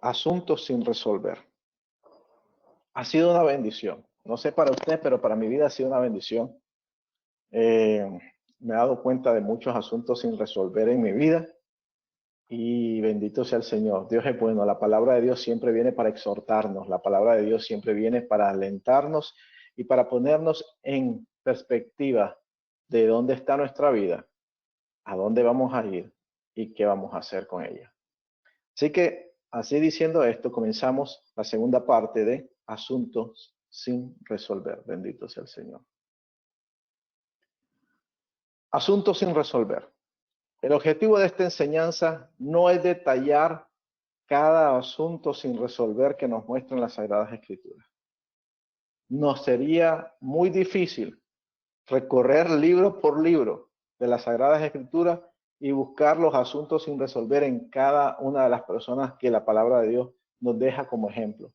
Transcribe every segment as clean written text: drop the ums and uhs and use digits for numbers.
Asuntos sin resolver. Ha sido una bendición. No sé para usted, pero para mi vida ha sido una bendición. Me he dado cuenta de muchos asuntos sin resolver en mi vida y bendito sea el Señor. Dios es bueno. La palabra de Dios siempre viene para exhortarnos. La palabra de Dios siempre viene para alentarnos y para ponernos en perspectiva de dónde está nuestra vida, a dónde vamos a ir y qué vamos a hacer con ella. Así que, así diciendo esto, comenzamos la segunda parte de asuntos sin resolver. Bendito sea el Señor. Asuntos sin resolver. El objetivo de esta enseñanza no es detallar cada asunto sin resolver que nos muestran las Sagradas Escrituras. Nos sería muy difícil recorrer libro por libro de las Sagradas Escrituras y buscar los asuntos sin resolver en cada una de las personas que la palabra de Dios nos deja como ejemplo.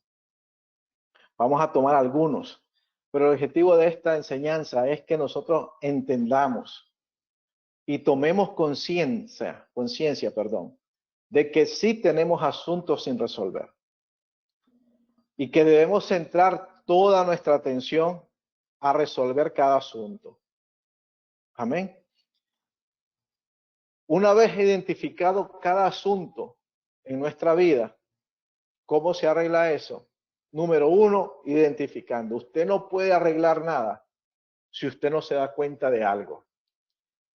Vamos a tomar algunos, pero el objetivo de esta enseñanza es que nosotros entendamos y tomemos conciencia, de que sí tenemos asuntos sin resolver y que debemos centrar toda nuestra atención a resolver cada asunto. Amén. Una vez identificado cada asunto en nuestra vida, ¿cómo se arregla eso? Número uno, identificando. Usted no puede arreglar nada si usted no se da cuenta de algo.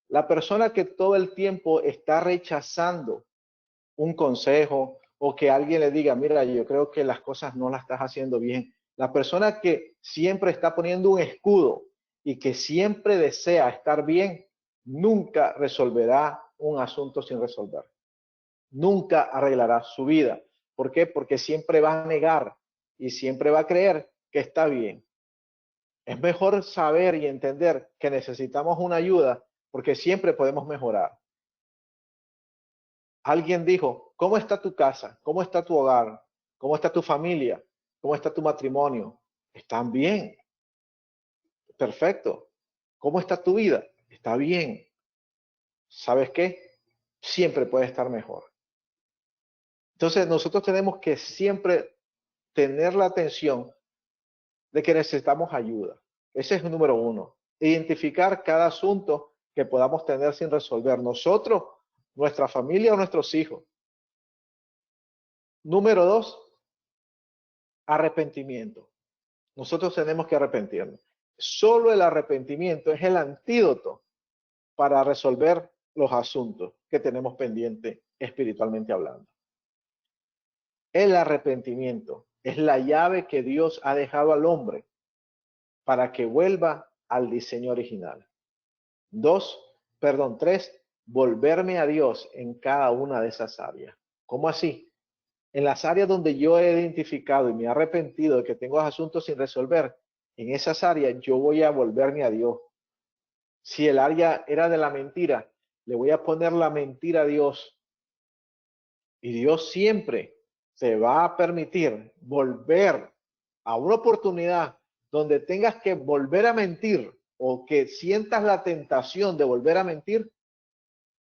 La persona que todo el tiempo está rechazando un consejo o que alguien le diga, mira, yo creo que las cosas no las estás haciendo bien. La persona que siempre está poniendo un escudo y que siempre desea estar bien, nunca resolverá un asunto sin resolver. Nunca arreglará su vida. ¿Por qué? Porque siempre va a negar y siempre va a creer que está bien. Es mejor saber y entender que necesitamos una ayuda porque siempre podemos mejorar. Alguien dijo, ¿cómo está tu casa? ¿Cómo está tu hogar? ¿Cómo está tu familia? ¿Cómo está tu matrimonio? ¿Están bien? Perfecto. ¿Cómo está tu vida? Está bien. ¿Sabes qué? Siempre puede estar mejor. Entonces nosotros tenemos que siempre tener la atención de que necesitamos ayuda. Ese es el número uno. Identificar cada asunto que podamos tener sin resolver. Nosotros, nuestra familia o nuestros hijos. Número dos, arrepentimiento. Nosotros tenemos que arrepentirnos. Solo el arrepentimiento es el antídoto para resolver los asuntos que tenemos pendiente espiritualmente hablando. El arrepentimiento es la llave que Dios ha dejado al hombre para que vuelva al diseño original. Tres, volverme a Dios en cada una de esas áreas. ¿Cómo así? En las áreas donde yo he identificado y me he arrepentido de que tengo asuntos sin resolver, en esas áreas yo voy a volverme a Dios. Si el área era de la mentira, le voy a poner la mentira a Dios. Y Dios siempre te va a permitir volver a una oportunidad donde tengas que volver a mentir o que sientas la tentación de volver a mentir.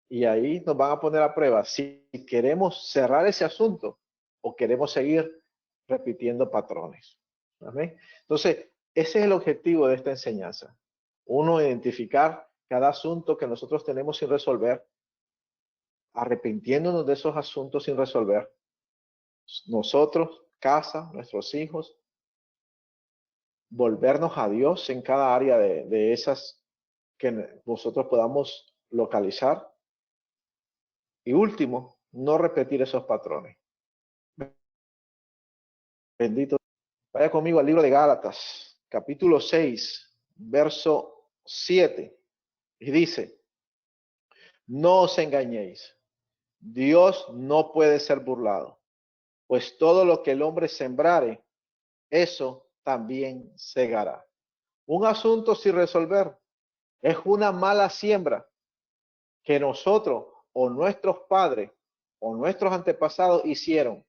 Y ahí nos van a poner a prueba si queremos cerrar ese asunto o queremos seguir repitiendo patrones. ¿Amén? Entonces, ese es el objetivo de esta enseñanza. Uno, identificar cada asunto que nosotros tenemos sin resolver, arrepintiéndonos de esos asuntos sin resolver. Nosotros, casa, nuestros hijos, volvernos a Dios en cada área de esas que nosotros podamos localizar. Y último, no repetir esos patrones. Bendito. Vaya conmigo al libro de Gálatas, capítulo 6, verso 7. Y dice, no os engañéis, Dios no puede ser burlado, pues todo lo que el hombre sembrare, eso también segará. Un asunto sin resolver es una mala siembra que nosotros o nuestros padres o nuestros antepasados hicieron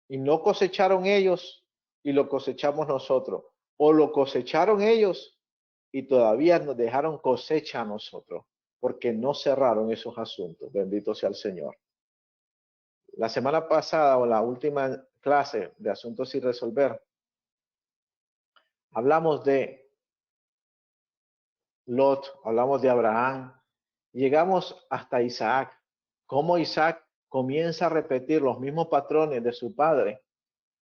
y no cosecharon ellos y lo cosechamos nosotros, o lo cosecharon ellos y todavía nos dejaron cosecha a nosotros porque no cerraron esos asuntos. Bendito sea el Señor. La semana pasada o la última clase de asuntos sin resolver, hablamos de Lot, hablamos de Abraham, llegamos hasta Isaac, cómo Isaac comienza a repetir los mismos patrones de su padre,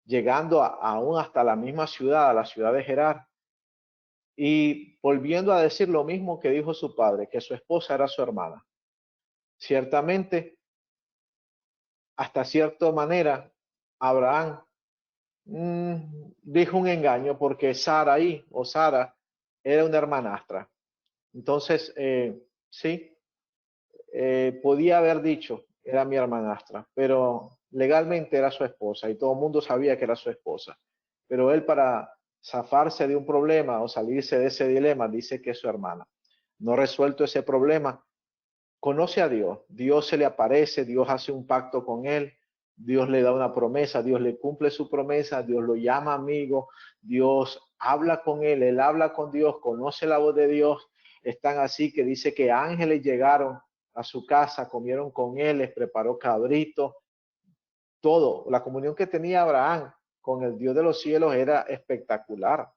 llegando aún hasta la misma ciudad, a la ciudad de Gerar, y volviendo a decir lo mismo que dijo su padre, que su esposa era su hermana. Ciertamente, hasta cierta manera, Abraham dijo un engaño porque Sarai o Sara era una hermanastra. Entonces, sí, podía haber dicho, era mi hermanastra, pero legalmente era su esposa y todo el mundo sabía que era su esposa. Pero él, para zafarse de un problema o salirse de ese dilema, dice que es su hermana. No resuelto ese problema, conoce a Dios. Dios se le aparece, Dios hace un pacto con él, Dios le da una promesa, Dios le cumple su promesa, Dios lo llama amigo, Dios habla con él habla con Dios, conoce la voz de Dios. Están así que dice que ángeles llegaron a su casa, comieron con él, les preparó cabrito, todo. La comunión que tenía Abraham con el Dios de los cielos era espectacular.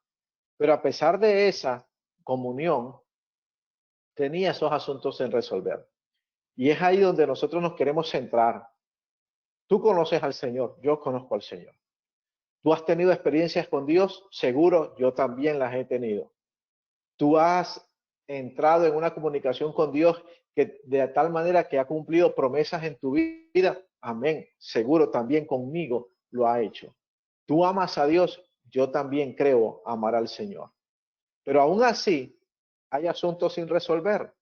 Pero a pesar de esa comunión, tenía esos asuntos sin resolver. Y es ahí donde nosotros nos queremos centrar. Tú conoces al Señor, yo conozco al Señor. Tú has tenido experiencias con Dios, seguro, yo también las he tenido. Tú has entrado en una comunicación con Dios que de tal manera que ha cumplido promesas en tu vida. Amén. Seguro también conmigo lo ha hecho. Tú amas a Dios, yo también creo amar al Señor. Pero aún así, hay asuntos sin resolver.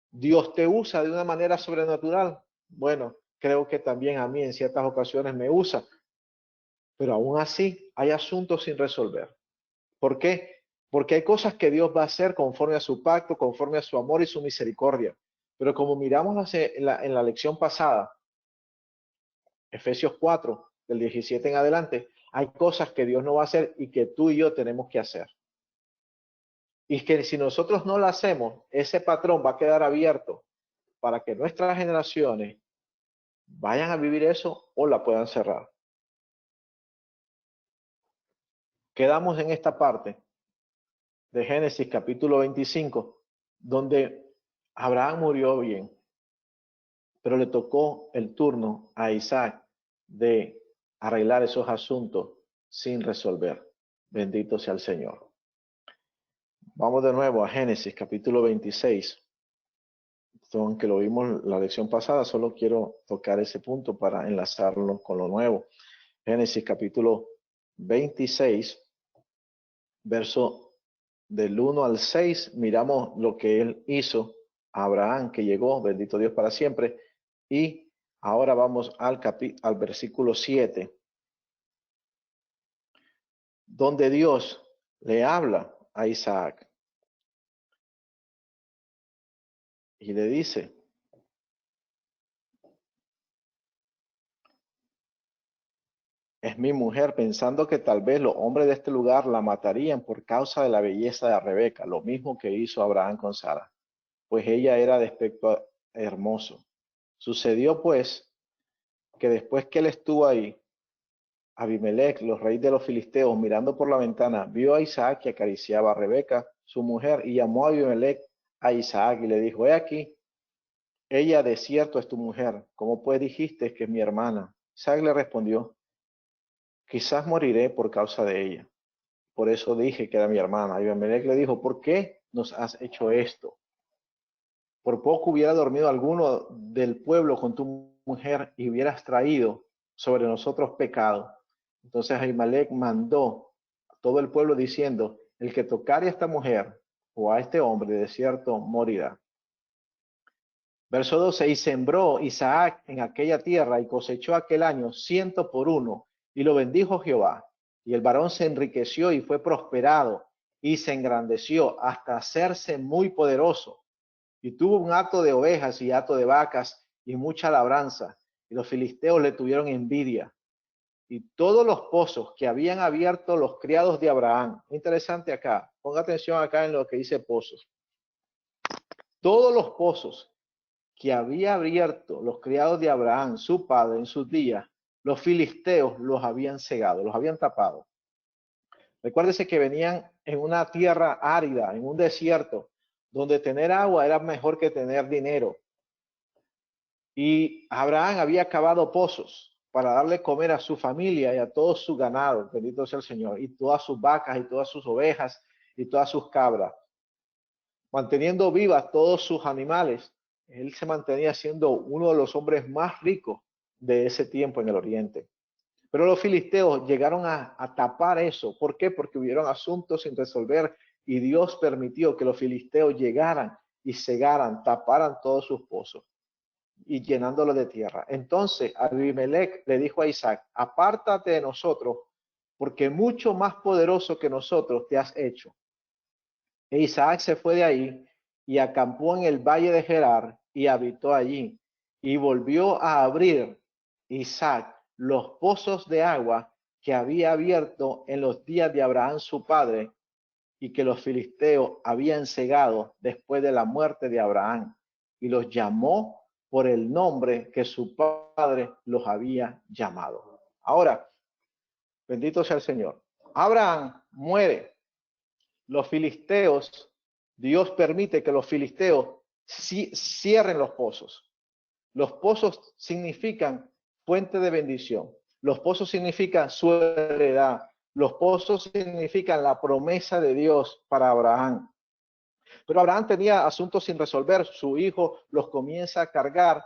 Dios te usa de una manera sobrenatural. Bueno, creo que también a mí en ciertas ocasiones me usa, pero aún así hay asuntos sin resolver. ¿Por qué? Porque hay cosas que Dios va a hacer conforme a su pacto, conforme a su amor y su misericordia. Pero como miramos en la lección pasada, Efesios 4, del 17 en adelante, hay cosas que Dios no va a hacer y que tú y yo tenemos que hacer. Y que si nosotros no lo hacemos, ese patrón va a quedar abierto para que nuestras generaciones vayan a vivir eso o la puedan cerrar. Quedamos en esta parte de Génesis capítulo 25, donde Abraham murió bien, pero le tocó el turno a Isaac de arreglar esos asuntos sin resolver. Bendito sea el Señor. Vamos de nuevo a Génesis capítulo 26. Aunque lo vimos la lección pasada, solo quiero tocar ese punto para enlazarlo con lo nuevo. Génesis capítulo 26, verso del 1 al 6, miramos lo que él hizo a Abraham, que llegó, bendito Dios para siempre, y ahora vamos al versículo 7, donde Dios le habla a Isaac y le dice: es mi mujer, pensando que tal vez los hombres de este lugar la matarían por causa de la belleza de Rebeca, lo mismo que hizo Abraham con Sara, pues ella era de aspecto hermoso. Sucedió pues que después que él estuvo ahí, Abimelech, los reyes de los filisteos, mirando por la ventana, vio a Isaac que acariciaba a Rebeca, su mujer, y llamó a Abimelech a Isaac y le dijo: he aquí, ella de cierto es tu mujer, ¿cómo pues dijiste que es mi hermana? Isaac le respondió: quizás moriré por causa de ella. Por eso dije que era mi hermana. Y Abimelech le dijo: ¿por qué nos has hecho esto? Por poco hubiera dormido alguno del pueblo con tu mujer y hubieras traído sobre nosotros pecado. Entonces Ahimelech mandó a todo el pueblo diciendo: el que tocare a esta mujer o a este hombre, de cierto morirá. Verso 12: y sembró Isaac en aquella tierra y cosechó aquel año 100 por 1, y lo bendijo Jehová. Y el varón se enriqueció y fue prosperado y se engrandeció hasta hacerse muy poderoso. Y tuvo un hato de ovejas y hato de vacas y mucha labranza. Y los filisteos le tuvieron envidia. Y todos los pozos que habían abierto los criados de Abraham. Interesante acá. Ponga atención acá en lo que dice pozos. Todos los pozos que había abierto los criados de Abraham, su padre, en sus días, los filisteos los habían cegado, los habían tapado. Recuérdese que venían en una tierra árida, en un desierto, donde tener agua era mejor que tener dinero. Y Abraham había cavado pozos para darle comer a su familia y a todo su ganado, bendito sea el Señor, y todas sus vacas y todas sus ovejas y todas sus cabras, manteniendo vivas todos sus animales. Él se mantenía siendo uno de los hombres más ricos de ese tiempo en el oriente. Pero los filisteos llegaron a tapar eso. ¿Por qué? Porque hubieron asuntos sin resolver y Dios permitió que los filisteos llegaran y cegaran, taparan todos sus pozos y llenándolo de tierra. Entonces Abimelech le dijo a Isaac: apártate de nosotros, porque mucho más poderoso que nosotros te has hecho. E Isaac se fue de ahí y acampó en el valle de Gerar y habitó allí. Y volvió a abrir Isaac los pozos de agua que había abierto en los días de Abraham su padre y que los filisteos habían cegado después de la muerte de Abraham, y los llamó por el nombre que su padre los había llamado. Ahora, bendito sea el Señor. Abraham muere. Los filisteos, Dios permite que los filisteos cierren los pozos. Los pozos significan fuente de bendición. Los pozos significan su heredad. Los pozos significan la promesa de Dios para Abraham. Pero Abraham tenía asuntos sin resolver. Su hijo los comienza a cargar,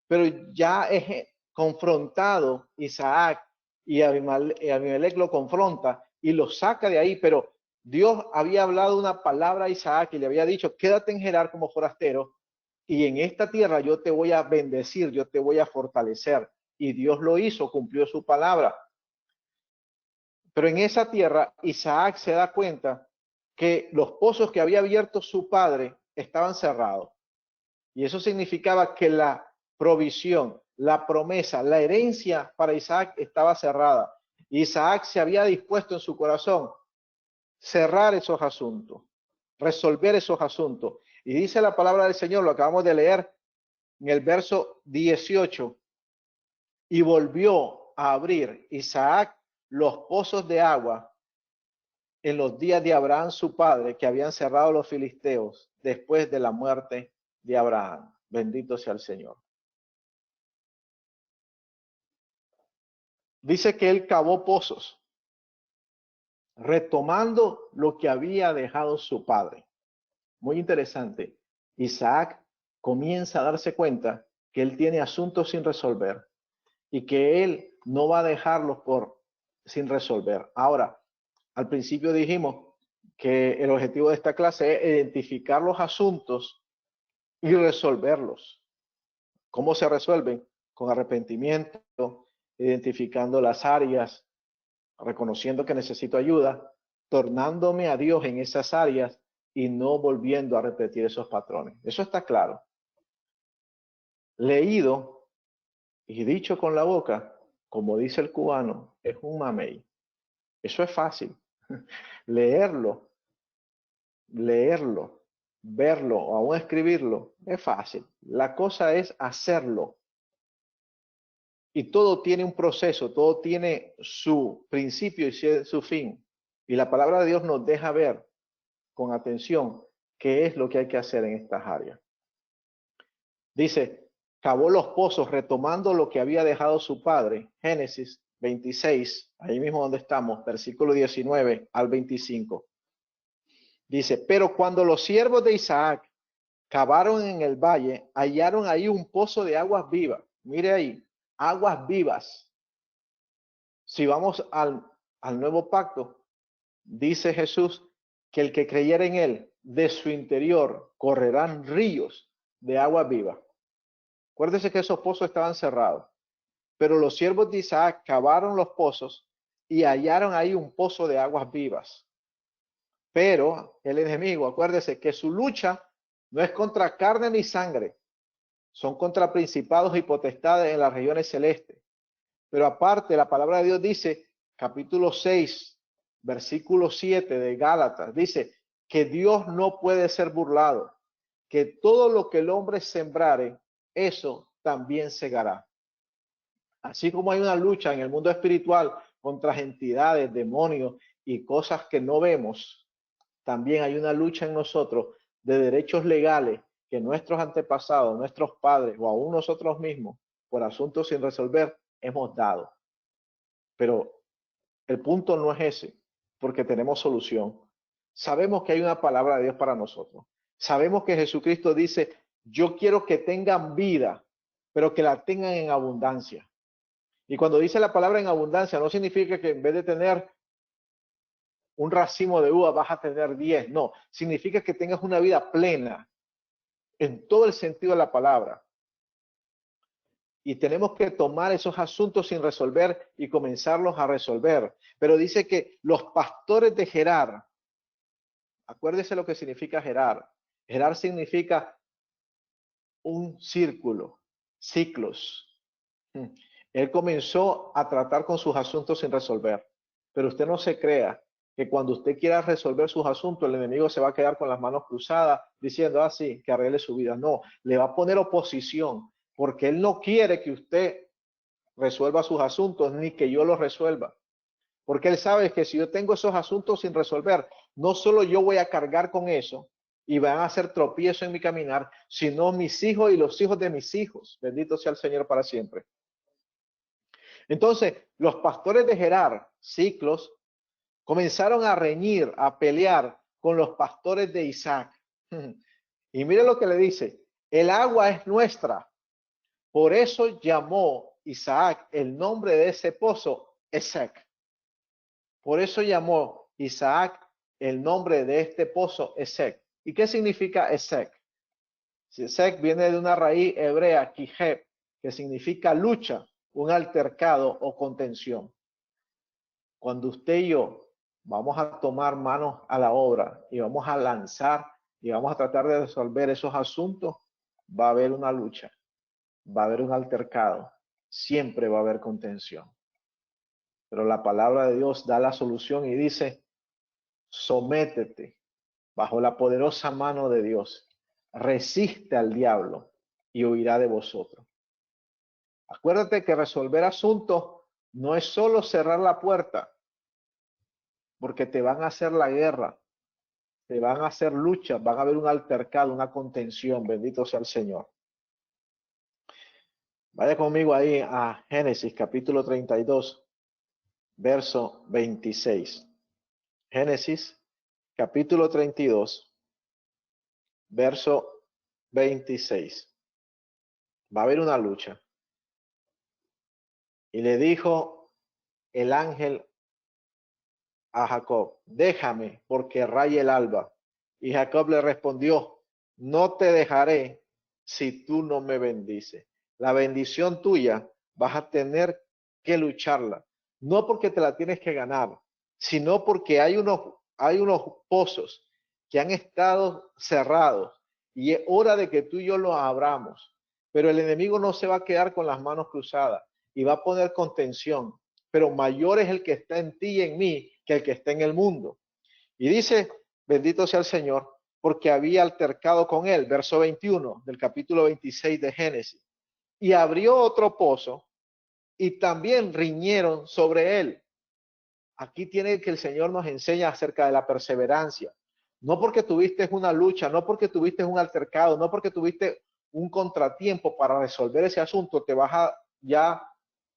pero ya es confrontado Isaac y Abimelech lo confronta y lo saca de ahí. Pero Dios había hablado una palabra a Isaac y le había dicho: quédate en Gerar como forastero, y en esta tierra yo te voy a bendecir, yo te voy a fortalecer. Y Dios lo hizo, cumplió su palabra. Pero en esa tierra Isaac se da cuenta que los pozos que había abierto su padre estaban cerrados. Y eso significaba que la provisión, la promesa, la herencia para Isaac estaba cerrada. Isaac se había dispuesto en su corazón cerrar esos asuntos, resolver esos asuntos. Y dice la palabra del Señor, lo acabamos de leer en el verso 18, y volvió a abrir Isaac los pozos de agua en los días de Abraham su padre, que habían cerrado los filisteos después de la muerte de Abraham. Bendito sea el Señor. Dice que él cavó pozos, retomando lo que había dejado su padre. Muy interesante. Isaac comienza a darse cuenta que él tiene asuntos sin resolver y que él no va a dejarlos sin resolver. Ahora, al principio dijimos que el objetivo de esta clase es identificar los asuntos y resolverlos. ¿Cómo se resuelven? Con arrepentimiento, identificando las áreas, reconociendo que necesito ayuda, tornándome a Dios en esas áreas y no volviendo a repetir esos patrones. Eso está claro. Leído y dicho con la boca, como dice el cubano, es un mamey. Eso es fácil. Leerlo, verlo o aún escribirlo es fácil. La cosa es hacerlo. Y todo tiene un proceso, todo tiene su principio y su fin. Y la palabra de Dios nos deja ver con atención qué es lo que hay que hacer en estas áreas. Dice, cavó los pozos retomando lo que había dejado su padre. Génesis 26, ahí mismo donde estamos, versículo 19 al 25. Dice, pero cuando los siervos de Isaac cavaron en el valle, hallaron ahí un pozo de aguas vivas. Mire ahí, aguas vivas. Si vamos al nuevo pacto, dice Jesús que el que creyera en él, de su interior correrán ríos de agua viva. Acuérdese que esos pozos estaban cerrados, pero los siervos de Isaac cavaron los pozos y hallaron ahí un pozo de aguas vivas. Pero el enemigo, acuérdese que su lucha no es contra carne ni sangre, son contra principados y potestades en las regiones celestes. Pero aparte, la palabra de Dios dice, capítulo 6, versículo 7 de Gálatas, dice que Dios no puede ser burlado, que todo lo que el hombre sembrare, eso también cegará. Así como hay una lucha en el mundo espiritual contra entidades, demonios y cosas que no vemos, también hay una lucha en nosotros de derechos legales que nuestros antepasados, nuestros padres o aún nosotros mismos, por asuntos sin resolver, hemos dado. Pero el punto no es ese, porque tenemos solución. Sabemos que hay una palabra de Dios para nosotros. Sabemos que Jesucristo dice, yo quiero que tengan vida, pero que la tengan en abundancia. Y cuando dice la palabra en abundancia, no significa que en vez de tener un racimo de uva vas a tener 10. No, significa que tengas una vida plena en todo el sentido de la palabra. Y tenemos que tomar esos asuntos sin resolver y comenzarlos a resolver. Pero dice que los pastores de Gerar, acuérdese lo que significa Gerar. Gerar significa un círculo, ciclos. Él comenzó a tratar con sus asuntos sin resolver. Pero usted no se crea que cuando usted quiera resolver sus asuntos, el enemigo se va a quedar con las manos cruzadas diciendo, ah, sí, que arregle su vida. No, le va a poner oposición porque él no quiere que usted resuelva sus asuntos ni que yo los resuelva. Porque él sabe que si yo tengo esos asuntos sin resolver, no solo yo voy a cargar con eso y van a hacer tropiezo en mi caminar, sino mis hijos y los hijos de mis hijos. Bendito sea el Señor para siempre. Entonces, los pastores de Gerar, ciclos, comenzaron a reñir, a pelear con los pastores de Isaac. Y mire lo que le dice, el agua es nuestra. Por eso llamó Isaac el nombre de ese pozo, Esek. Por eso llamó Isaac el nombre de este pozo, Esek. ¿Y qué significa Esek? Esek viene de una raíz hebrea, kijeb, que significa lucha, un altercado o contención. Cuando usted y yo vamos a tomar manos a la obra y vamos a lanzar y vamos a tratar de resolver esos asuntos, va a haber una lucha, va a haber un altercado, siempre va a haber contención. Pero la palabra de Dios da la solución y dice, sométete bajo la poderosa mano de Dios, resiste al diablo y huirá de vosotros. Acuérdate que resolver asuntos no es solo cerrar la puerta, porque te van a hacer la guerra, te van a hacer luchas, van a haber un altercado, una contención, bendito sea el Señor. Vaya conmigo ahí a Génesis capítulo 32, verso 26. Génesis capítulo 32, verso 26. Va a haber una lucha. Y le dijo el ángel a Jacob, déjame porque raya el alba. Y Jacob le respondió, no te dejaré si tú no me bendices. La bendición tuya vas a tener que lucharla. No porque te la tienes que ganar, sino porque hay unos pozos que han estado cerrados y es hora de que tú y yo los abramos. Pero el enemigo no se va a quedar con las manos cruzadas y va a poner contención. Pero mayor es el que está en ti y en mí que el que está en el mundo. Y dice, bendito sea el Señor, porque había altercado con él, verso 21 del capítulo 26 de Génesis. Y abrió otro pozo y también riñeron sobre él. Aquí tiene que el Señor nos enseña acerca de la perseverancia. No porque tuviste una lucha, no porque tuviste un altercado, no porque tuviste un contratiempo para resolver ese asunto, te vas a ya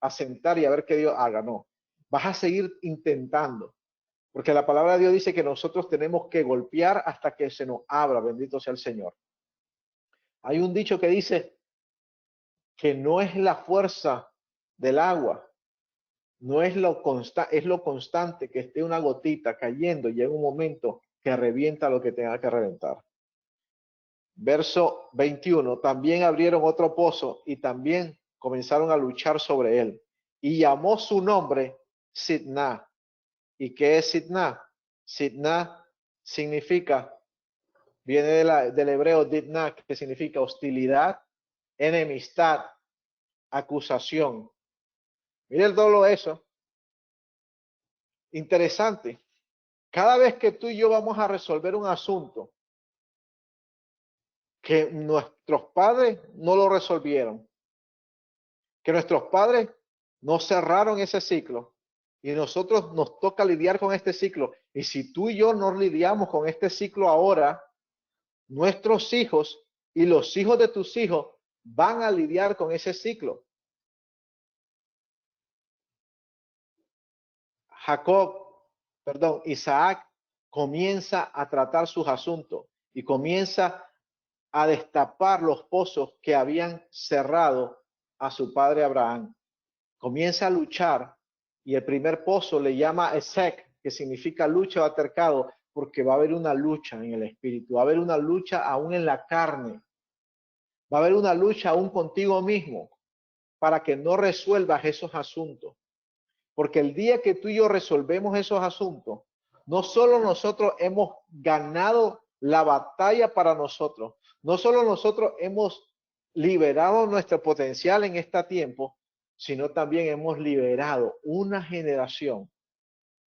a sentar y a ver qué Dios haga. No, vas a seguir intentando. Porque la palabra de Dios dice que nosotros tenemos que golpear hasta que se nos abra, bendito sea el Señor. Hay un dicho que dice que no es la fuerza del agua, no es es lo constante que esté una gotita cayendo y llega un momento que revienta lo que tenga que reventar. Verso 21, también abrieron otro pozo y también comenzaron a luchar sobre él. Y llamó su nombre Sidná. ¿Y qué es Sidná? Sidná significa, viene del hebreo Ditna, que significa hostilidad, enemistad, acusación. Miren todo eso. Interesante. Cada vez que tú y yo vamos a resolver un asunto que nuestros padres no lo resolvieron, que nuestros padres no cerraron ese ciclo y nosotros nos toca lidiar con este ciclo. Y si tú y yo no lidiamos con este ciclo ahora, nuestros hijos y los hijos de tus hijos van a lidiar con ese ciclo. Isaac comienza a tratar sus asuntos y comienza a destapar los pozos que habían cerrado a su padre Abraham. Comienza a luchar y el primer pozo le llama Esek, que significa lucha o altercado, porque va a haber una lucha en el espíritu, va a haber una lucha aún en la carne, va a haber una lucha aún contigo mismo para que no resuelvas esos asuntos. Porque el día que tú y yo resolvemos esos asuntos, no solo nosotros hemos ganado la batalla para nosotros, no solo nosotros hemos liberado nuestro potencial en este tiempo, sino también hemos liberado una generación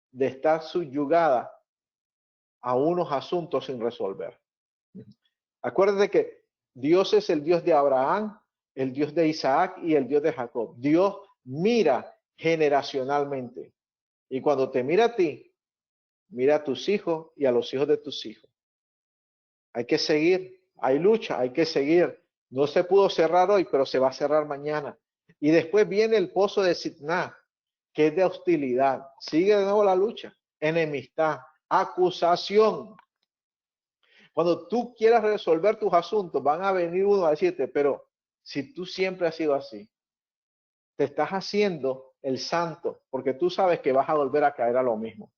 de estar subyugada a unos asuntos sin resolver. Acuérdate que Dios es el Dios de Abraham, el Dios de Isaac y el Dios de Jacob. Dios mira generacionalmente. Y cuando te mira a ti, mira a tus hijos y a los hijos de tus hijos. Hay que seguir, hay lucha, hay que seguir. No se pudo cerrar hoy, pero se va a cerrar mañana. Y después viene el pozo de Sitná, que es de hostilidad. Sigue de nuevo la lucha, enemistad, acusación. Cuando tú quieras resolver tus asuntos, van a venir uno a decirte, pero si tú siempre has sido así, te estás haciendo el santo, porque tú sabes que vas a volver a caer a lo mismo.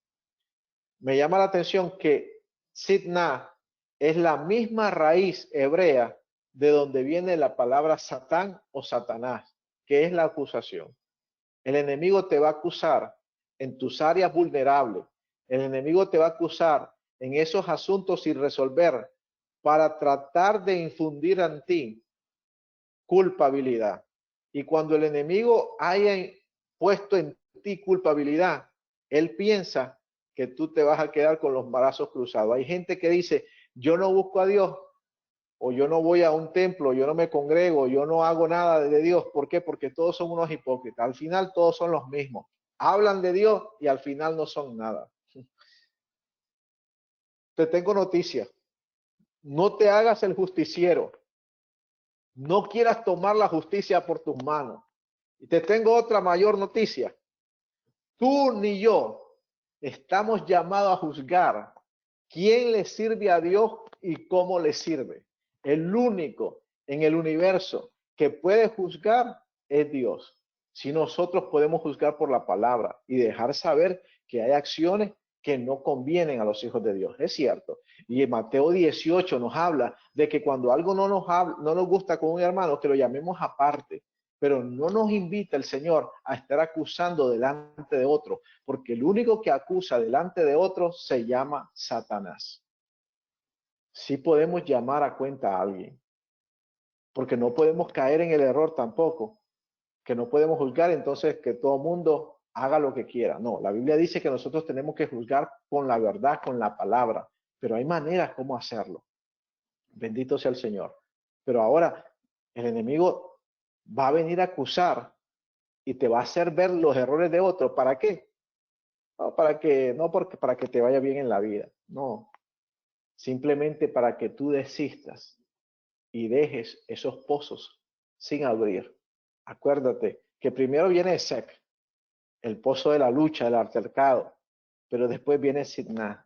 Me llama la atención que Sitná es la misma raíz hebrea de donde viene la palabra Satán o Satanás, que es la acusación. El enemigo te va a acusar en tus áreas vulnerables. El enemigo te va a acusar en esos asuntos sin resolver para tratar de infundir en ti culpabilidad. Y cuando el enemigo haya puesto en ti culpabilidad, él piensa que tú te vas a quedar con los brazos cruzados. Hay gente que dice, yo no busco a Dios, o yo no voy a un templo, yo no me congrego, yo no hago nada de Dios. ¿Por qué? Porque todos son unos hipócritas. Al final todos son los mismos. Hablan de Dios y al final no son nada. Te tengo noticia. No te hagas el justiciero. No quieras tomar la justicia por tus manos. Y te tengo otra mayor noticia. Tú ni yo estamos llamados a juzgar quién le sirve a Dios y cómo le sirve. El único en el universo que puede juzgar es Dios. Si nosotros podemos juzgar por la palabra y dejar saber que hay acciones que no convienen a los hijos de Dios. Es cierto. Y en Mateo 18 nos habla de que cuando algo no nos gusta con un hermano, que lo llamemos aparte. Pero no nos invita el Señor a estar acusando delante de otro, porque el único que acusa delante de otro se llama Satanás. Sí podemos llamar a cuenta a alguien, porque no podemos caer en el error tampoco, que no podemos juzgar entonces que todo mundo haga lo que quiera. No, la Biblia dice que nosotros tenemos que juzgar con la verdad, con la palabra, pero hay maneras como hacerlo. Bendito sea el Señor. Pero ahora el enemigo va a venir a acusar y te va a hacer ver los errores de otro. ¿Para qué? No, para que te vaya bien en la vida. No, simplemente para que tú desistas y dejes esos pozos sin abrir. Acuérdate que primero viene Sek, el pozo de la lucha, del altercado, pero después viene Sitná,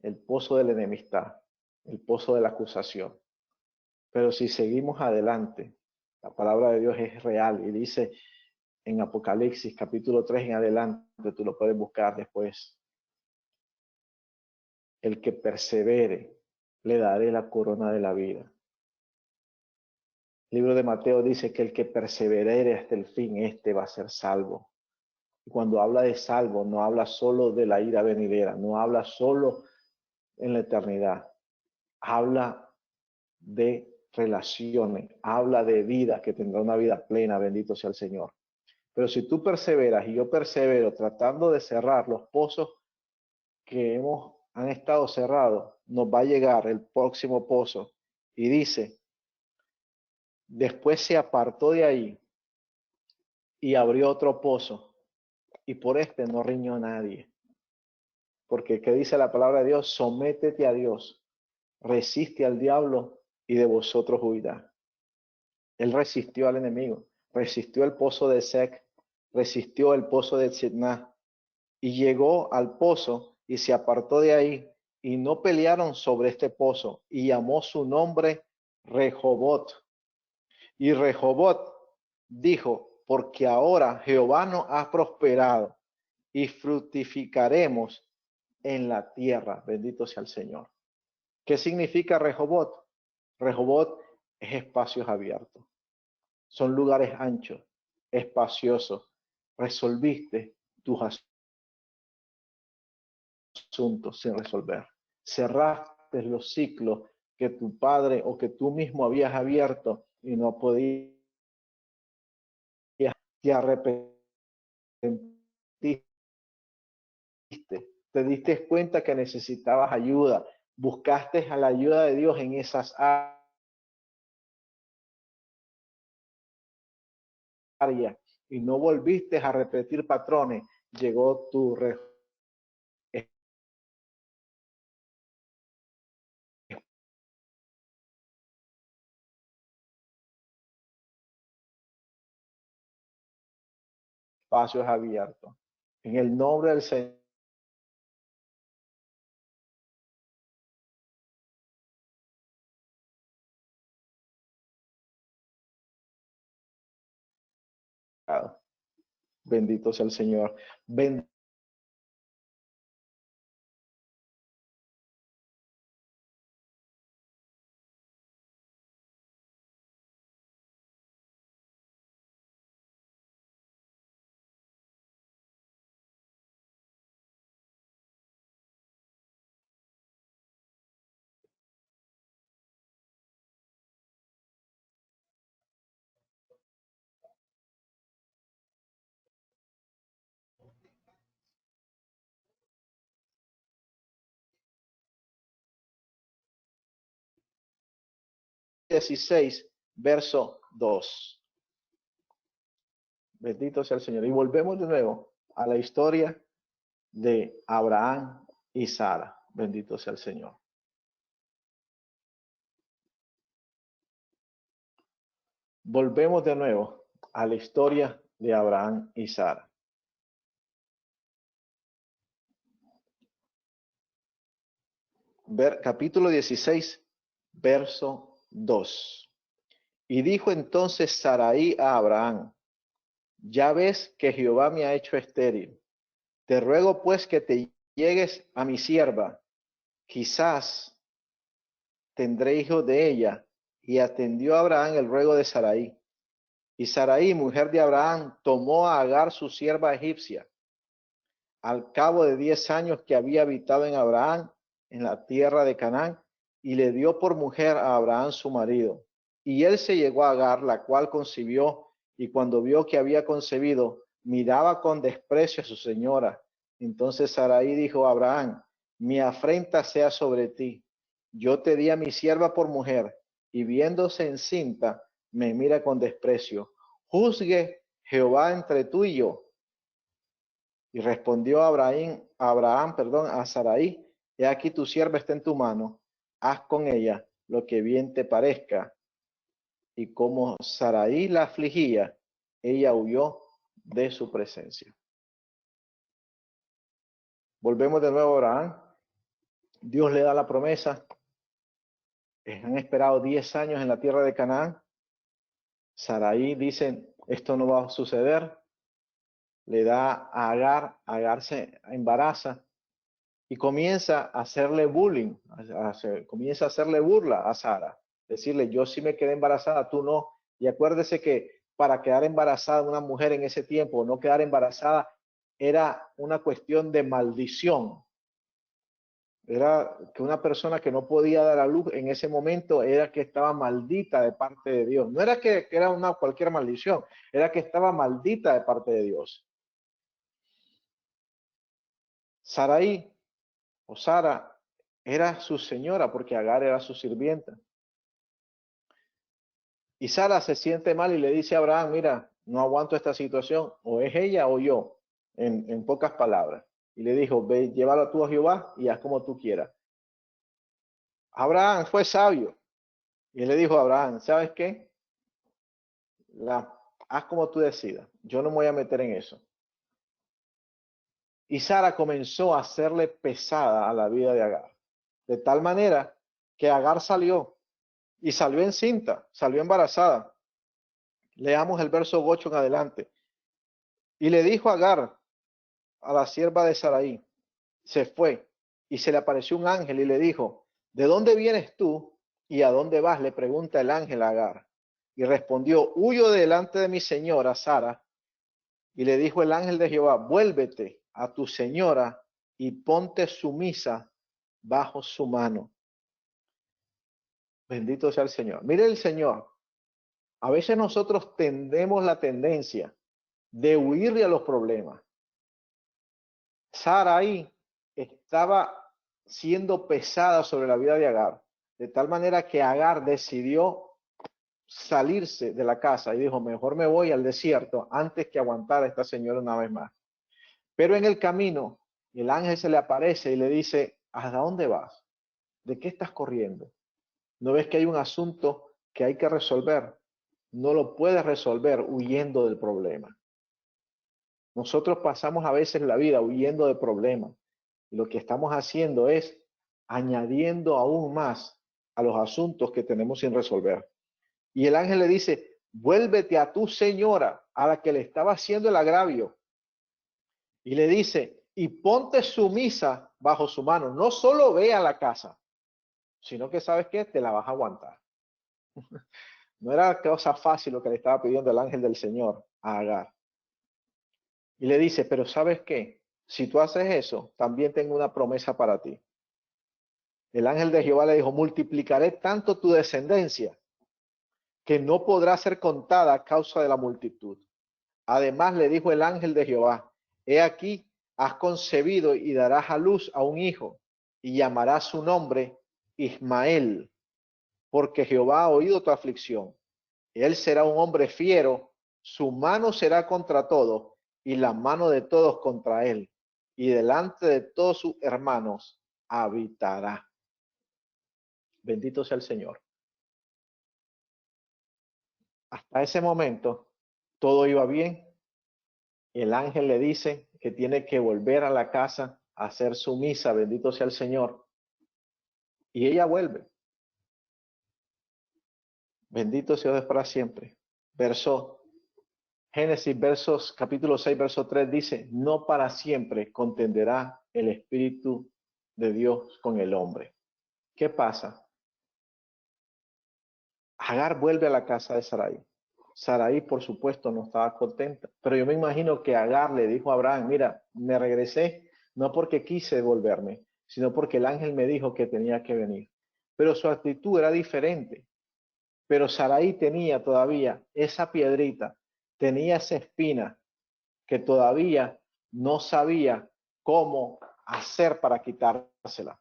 el pozo de la enemistad, el pozo de la acusación. Pero si seguimos adelante, la palabra de Dios es real y dice en Apocalipsis capítulo 3 en adelante, tú lo puedes buscar después. El que persevere, le daré la corona de la vida. El libro de Mateo dice que el que persevere hasta el fin, este va a ser salvo. Y cuando habla de salvo, no habla solo de la ira venidera, no habla solo en la eternidad. Habla de relaciones, habla de vida, que tendrá una vida plena, bendito sea el Señor. Pero si tú perseveras y yo persevero tratando de cerrar los pozos que han estado cerrados, nos va a llegar el próximo pozo. Y dice Después se apartó de ahí y abrió otro pozo, y por este no riñó nadie. Porque ¿qué dice la palabra de Dios? Sométete a Dios, resiste al diablo y de vosotros huirá. Él resistió al enemigo, resistió el pozo de Sec, resistió el pozo de Sitná, y llegó al pozo y se apartó de ahí, y no pelearon sobre este pozo, y llamó su nombre Rehobot. Y Rehobot dijo, porque ahora Jehová nos ha prosperado y fructificaremos en la tierra. Bendito sea el Señor. ¿Qué significa Rehobot? Rehobot es espacios abiertos. Son lugares anchos, espaciosos. Resolviste tus asuntos sin resolver. Cerraste los ciclos que tu padre o que tú mismo habías abierto y no podías. Te arrepentiste. Te diste cuenta que necesitabas ayuda. Buscaste a la ayuda de Dios en esas áreas y no volviste a repetir patrones. Llegó tu espacios abiertos. En el nombre del Señor. Bendito sea el Señor. Bendito 16, verso 2. Bendito sea el Señor. Y volvemos de nuevo a la historia de Abraham y Sara. Bendito sea el Señor. Volvemos de nuevo a la historia de Abraham y Sara. Capítulo 16, verso 2. Y dijo entonces Sarai a Abraham, ya ves que Jehová me ha hecho estéril. Te ruego pues que te llegues a mi sierva, quizás tendré hijo de ella. Y atendió a Abraham el ruego de Sarai. Y Sarai, mujer de Abraham, tomó a Agar su sierva egipcia, al cabo de 10 años que había habitado en Abraham, en la tierra de Canaán, y le dio por mujer a Abraham su marido. Y él se llegó a Agar, la cual concibió, y cuando vio que había concebido, miraba con desprecio a su señora. Entonces Sarai dijo a Abraham, mi afrenta sea sobre ti. Yo te di a mi sierva por mujer, y viéndose encinta, me mira con desprecio. Juzgue Jehová entre tú y yo. Y respondió a Sarai, he aquí tu sierva está en tu mano, haz con ella lo que bien te parezca. Y como Sarai la afligía, ella huyó de su presencia. Volvemos de nuevo a Abraham. Dios le da la promesa. Han esperado 10 años en la tierra de Canaán. Sarai dice, esto no va a suceder. Le da a Agar se embaraza. Y comienza a hacerle bullying, comienza a hacerle burla a Sara, decirle, yo sí me quedé embarazada, tú no. Y acuérdese que para quedar embarazada una mujer en ese tiempo, no quedar embarazada, era una cuestión de maldición. Era que una persona que no podía dar a luz en ese momento era que estaba maldita de parte de Dios. No era que era una cualquier maldición, era que estaba maldita de parte de Dios. Sarai o Sara era su señora porque Agar era su sirvienta. Y Sara se siente mal y le dice a Abraham, mira, no aguanto esta situación, o es ella o yo, en pocas palabras. Y le dijo, ve, llévalo tú a Jehová y haz como tú quieras. Abraham fue sabio y le dijo a Abraham, ¿sabes qué? Haz como tú decidas, yo no me voy a meter en eso. Y Sara comenzó a hacerle pesada a la vida de Agar, de tal manera que Agar salió y salió encinta, salió embarazada. Leamos el verso 8 en adelante. Y le dijo Agar a la sierva de Sarai, se fue y se le apareció un ángel y le dijo, ¿de dónde vienes tú y a dónde vas? Le pregunta el ángel a Agar. Y respondió, huyo delante de mi señora Sara. Y le dijo el ángel de Jehová, vuélvete a tu señora y ponte sumisa bajo su mano. Bendito sea el Señor. Mire el Señor. A veces nosotros tendemos la tendencia de huirle a los problemas. Sara ahí estaba siendo pesada sobre la vida de Agar, de tal manera que Agar decidió salirse de la casa y dijo, mejor me voy al desierto antes que aguantar a esta señora una vez más. Pero en el camino, el ángel se le aparece y le dice, ¿hasta dónde vas? ¿De qué estás corriendo? ¿No ves que hay un asunto que hay que resolver? No lo puedes resolver huyendo del problema. Nosotros pasamos a veces la vida huyendo de problemas. Lo que estamos haciendo es añadiendo aún más a los asuntos que tenemos sin resolver. Y el ángel le dice, vuélvete a tu señora, a la que le estaba haciendo el agravio. Y le dice, y ponte sumisa bajo su mano. No solo ve a la casa, sino que sabes qué, te la vas a aguantar. No era cosa fácil lo que le estaba pidiendo el ángel del Señor a Agar. Y le dice, pero ¿sabes qué? Si tú haces eso, también tengo una promesa para ti. El ángel de Jehová le dijo, multiplicaré tanto tu descendencia que no podrá ser contada a causa de la multitud. Además le dijo el ángel de Jehová, he aquí, has concebido y darás a luz a un hijo, y llamarás su nombre Ismael, porque Jehová ha oído tu aflicción. Él será un hombre fiero, su mano será contra todos, y la mano de todos contra él, y delante de todos sus hermanos habitará. Bendito sea el Señor. Hasta ese momento, todo iba bien. El ángel le dice que tiene que volver a la casa a hacer su misa, bendito sea el Señor. Y ella vuelve. Bendito sea Dios para siempre. Génesis, capítulo 6, verso 3 dice, no para siempre contenderá el Espíritu de Dios con el hombre. ¿Qué pasa? Agar vuelve a la casa de Sarai. Sarai, por supuesto, no estaba contenta, pero yo me imagino que Agar le dijo a Abraham, mira, me regresé no porque quise volverme, sino porque el ángel me dijo que tenía que venir. Pero su actitud era diferente. Pero Sarai tenía todavía esa piedrita, tenía esa espina que todavía no sabía cómo hacer para quitársela.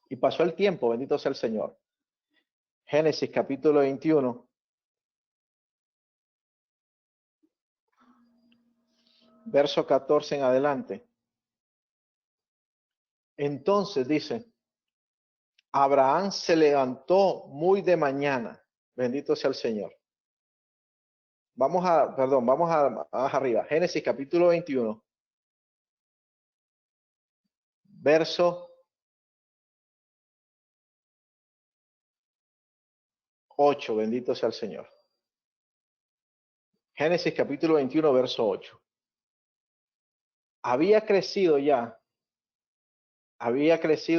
Y pasó el tiempo, bendito sea el Señor. Génesis capítulo 21. Verso 14 en adelante. Entonces dice, Abraham se levantó muy de mañana. Bendito sea el Señor. Vamos a arriba. Génesis capítulo 21. Verso 8. Bendito sea el Señor. Génesis capítulo 21, verso 8. Había crecido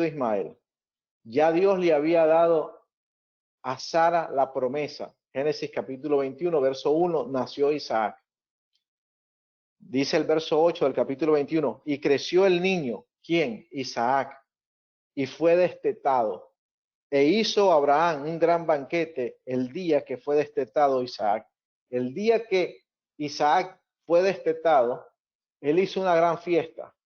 Ismael. Ya Dios le había dado a Sara la promesa. Génesis capítulo 21, verso 1, nació Isaac. Dice el verso 8 del capítulo 21, y creció el niño, ¿quién? Isaac, y fue destetado. E hizo Abraham un gran banquete el día que fue destetado Isaac. El día que Isaac fue destetado, él hizo una gran fiesta.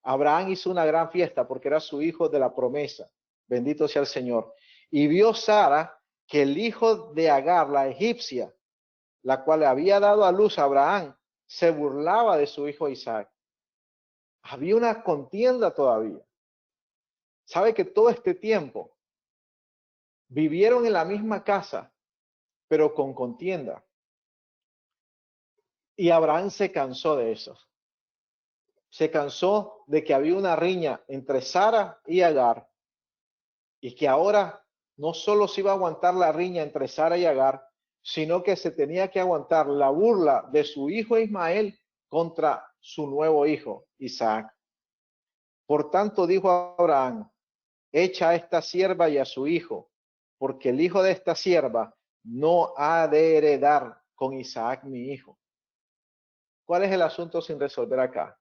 Abraham hizo una gran fiesta porque era su hijo de la promesa. Bendito sea el Señor. Y vio Sara que el hijo de Agar, la egipcia, la cual le había dado a luz a Abraham, se burlaba de su hijo Isaac. Había una contienda todavía. Sabe que todo este tiempo vivieron en la misma casa, pero con contienda. Y Abraham se cansó de eso. Se cansó de que había una riña entre Sara y Agar, y que ahora no solo se iba a aguantar la riña entre Sara y Agar, sino que se tenía que aguantar la burla de su hijo Ismael contra su nuevo hijo Isaac. Por tanto dijo a Abraham: echa a esta sierva y a su hijo, porque el hijo de esta sierva no ha de heredar con Isaac mi hijo. ¿Cuál es el asunto sin resolver acá?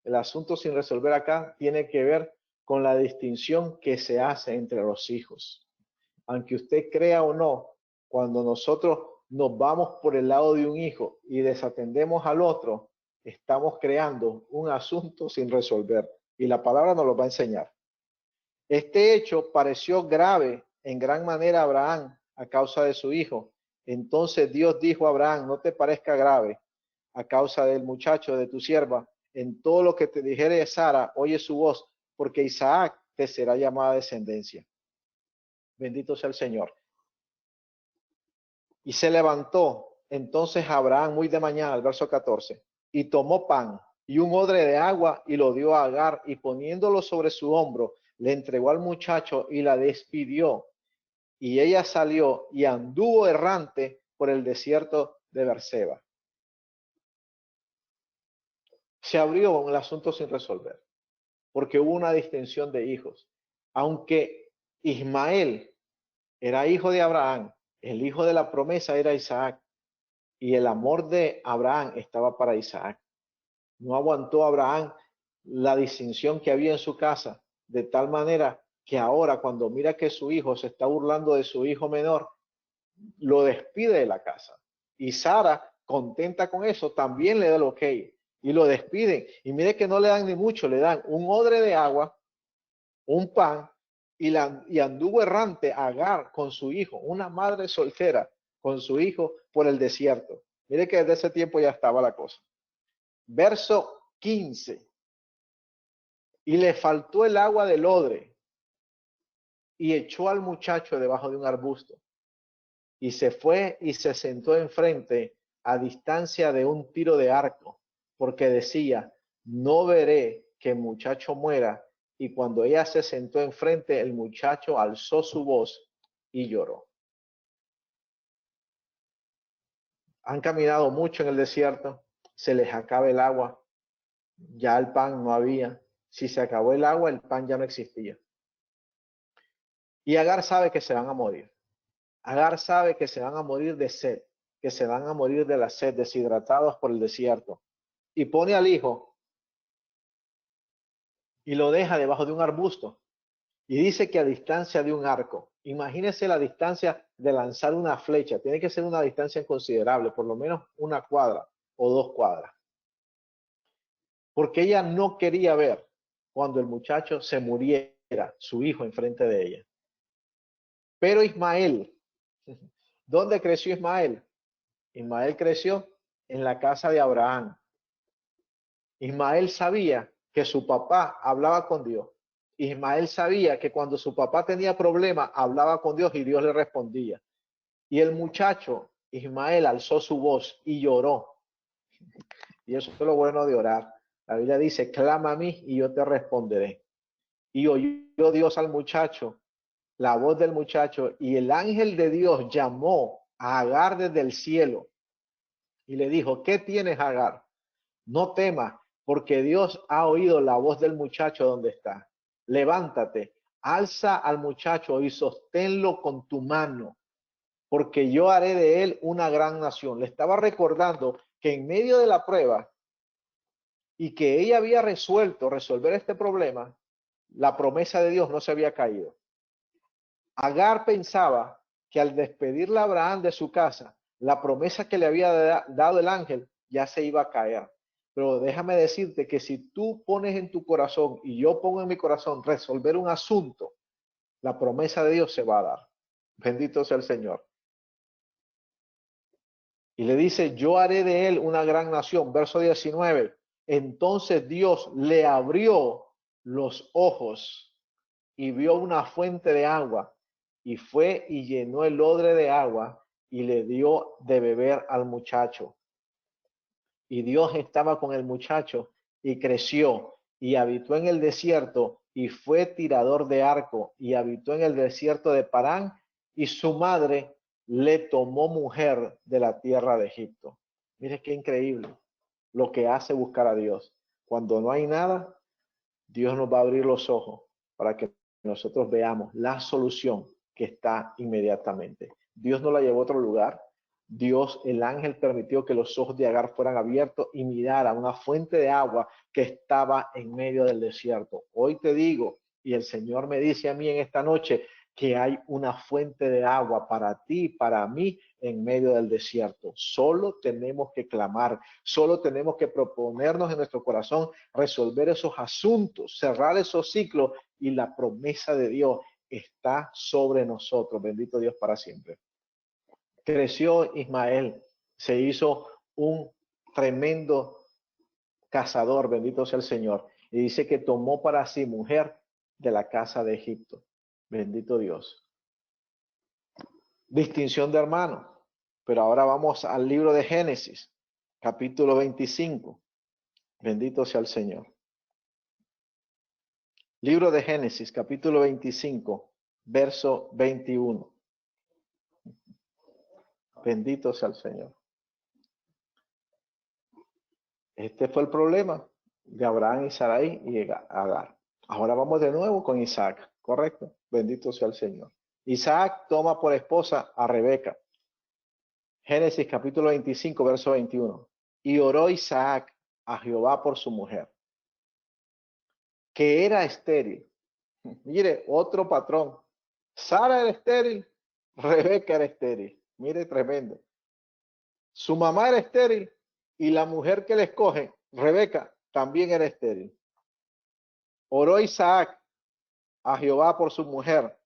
El asunto sin resolver acá tiene que ver con la distinción que se hace entre los hijos. Aunque usted crea o no, cuando nosotros nos vamos por el lado de un hijo y desatendemos al otro, estamos creando un asunto sin resolver. Y la palabra nos lo va a enseñar. Este hecho pareció grave en gran manera a Abraham a causa de su hijo. Entonces Dios dijo a Abraham: no te parezca grave a causa del muchacho de tu sierva. En todo lo que te dijere Sara, oye su voz, porque Isaac te será llamada descendencia. Bendito sea el Señor. Y se levantó entonces Abraham muy de mañana, el verso 14, y tomó pan y un odre de agua y lo dio a Agar, y poniéndolo sobre su hombro, le entregó al muchacho y la despidió. Y ella salió y anduvo errante por el desierto de Berseba. Se abrió el asunto sin resolver, porque hubo una distinción de hijos. Aunque Ismael era hijo de Abraham, el hijo de la promesa era Isaac, y el amor de Abraham estaba para Isaac. No aguantó Abraham la distinción que había en su casa, de tal manera que ahora, cuando mira que su hijo se está burlando de su hijo menor, lo despide de la casa. Y Sara, contenta con eso, también le da el ok y lo despiden. Y mire que no le dan ni mucho, le dan un odre de agua, un pan, y anduvo errante Agar con su hijo, una madre soltera con su hijo por el desierto. Mire que desde ese tiempo ya estaba la cosa. Verso 15. Y le faltó el agua del odre, y echó al muchacho debajo de un arbusto, y se fue y se sentó enfrente a distancia de un tiro de arco, porque decía: no veré que el muchacho muera. Y cuando ella se sentó enfrente, el muchacho alzó su voz y lloró. Han caminado mucho en el desierto, se les acaba el agua, ya el pan no había. Si se acabó el agua, el pan ya no existía. Y Agar sabe que se van a morir. Agar sabe que se van a morir de sed, que se van a morir de la sed, deshidratados por el desierto. Y pone al hijo y lo deja debajo de un arbusto. Y dice que a distancia de un arco. Imagínese la distancia de lanzar una flecha. Tiene que ser una distancia considerable, por lo menos una cuadra o 2 cuadras. Porque ella no quería ver cuando el muchacho se muriera, su hijo enfrente de ella. Pero Ismael, ¿dónde creció Ismael? Ismael creció en la casa de Abraham. Ismael sabía que su papá hablaba con Dios. Ismael sabía que cuando su papá tenía problemas, hablaba con Dios y Dios le respondía. Y el muchacho, Ismael, alzó su voz y lloró. Y eso es lo bueno de orar. La Biblia dice: clama a mí y yo te responderé. Y oyó Dios al muchacho, la voz del muchacho, y el ángel de Dios llamó a Agar desde el cielo y le dijo: ¿qué tienes, Agar? No temas, porque Dios ha oído la voz del muchacho donde está. Levántate, alza al muchacho y sosténlo con tu mano, porque yo haré de él una gran nación. Le estaba recordando que en medio de la prueba y que ella había resolver este problema, la promesa de Dios no se había caído. Agar pensaba que al despedirle a Abraham de su casa, la promesa que le había dado el ángel ya se iba a caer. Pero déjame decirte que si tú pones en tu corazón y yo pongo en mi corazón resolver un asunto, la promesa de Dios se va a dar. Bendito sea el Señor. Y le dice, yo haré de él una gran nación. Verso 19. Entonces Dios le abrió los ojos y vio una fuente de agua, y fue y llenó el odre de agua y le dio de beber al muchacho. Y Dios estaba con el muchacho y creció y habitó en el desierto y fue tirador de arco y habitó en el desierto de Parán, y su madre le tomó mujer de la tierra de Egipto. Mire qué increíble lo que hace buscar a Dios. Cuando no hay nada, Dios nos va a abrir los ojos para que nosotros veamos la solución que está inmediatamente. Dios no la llevó a otro lugar. Dios, el ángel, permitió que los ojos de Agar fueran abiertos y mirara una fuente de agua que estaba en medio del desierto. Hoy te digo, y el Señor me dice a mí en esta noche, que hay una fuente de agua para ti, para mí, en medio del desierto. Solo tenemos que clamar, solo tenemos que proponernos en nuestro corazón resolver esos asuntos, cerrar esos ciclos, y la promesa de Dios está sobre nosotros. Bendito Dios para siempre. Creció Ismael, se hizo un tremendo cazador, bendito sea el Señor, y dice que tomó para sí mujer de la casa de Egipto. Bendito Dios. Distinción de hermanos. Pero ahora vamos al libro de Génesis, capítulo 25. Bendito sea el Señor. Libro de Génesis, capítulo 25, verso 21. Bendito sea el Señor. Este fue el problema de Abraham y Sarai y Agar. Ahora vamos de nuevo con Isaac, ¿correcto? Bendito sea el Señor. Isaac toma por esposa a Rebeca. Génesis capítulo 25, verso 21. Y oró Isaac a Jehová por su mujer, que era estéril. Mire, otro patrón. Sara era estéril, Rebeca era estéril. Mire, tremendo. Su mamá era estéril y la mujer que le escoge, Rebeca, también era estéril. Oró Isaac a Jehová por su mujer,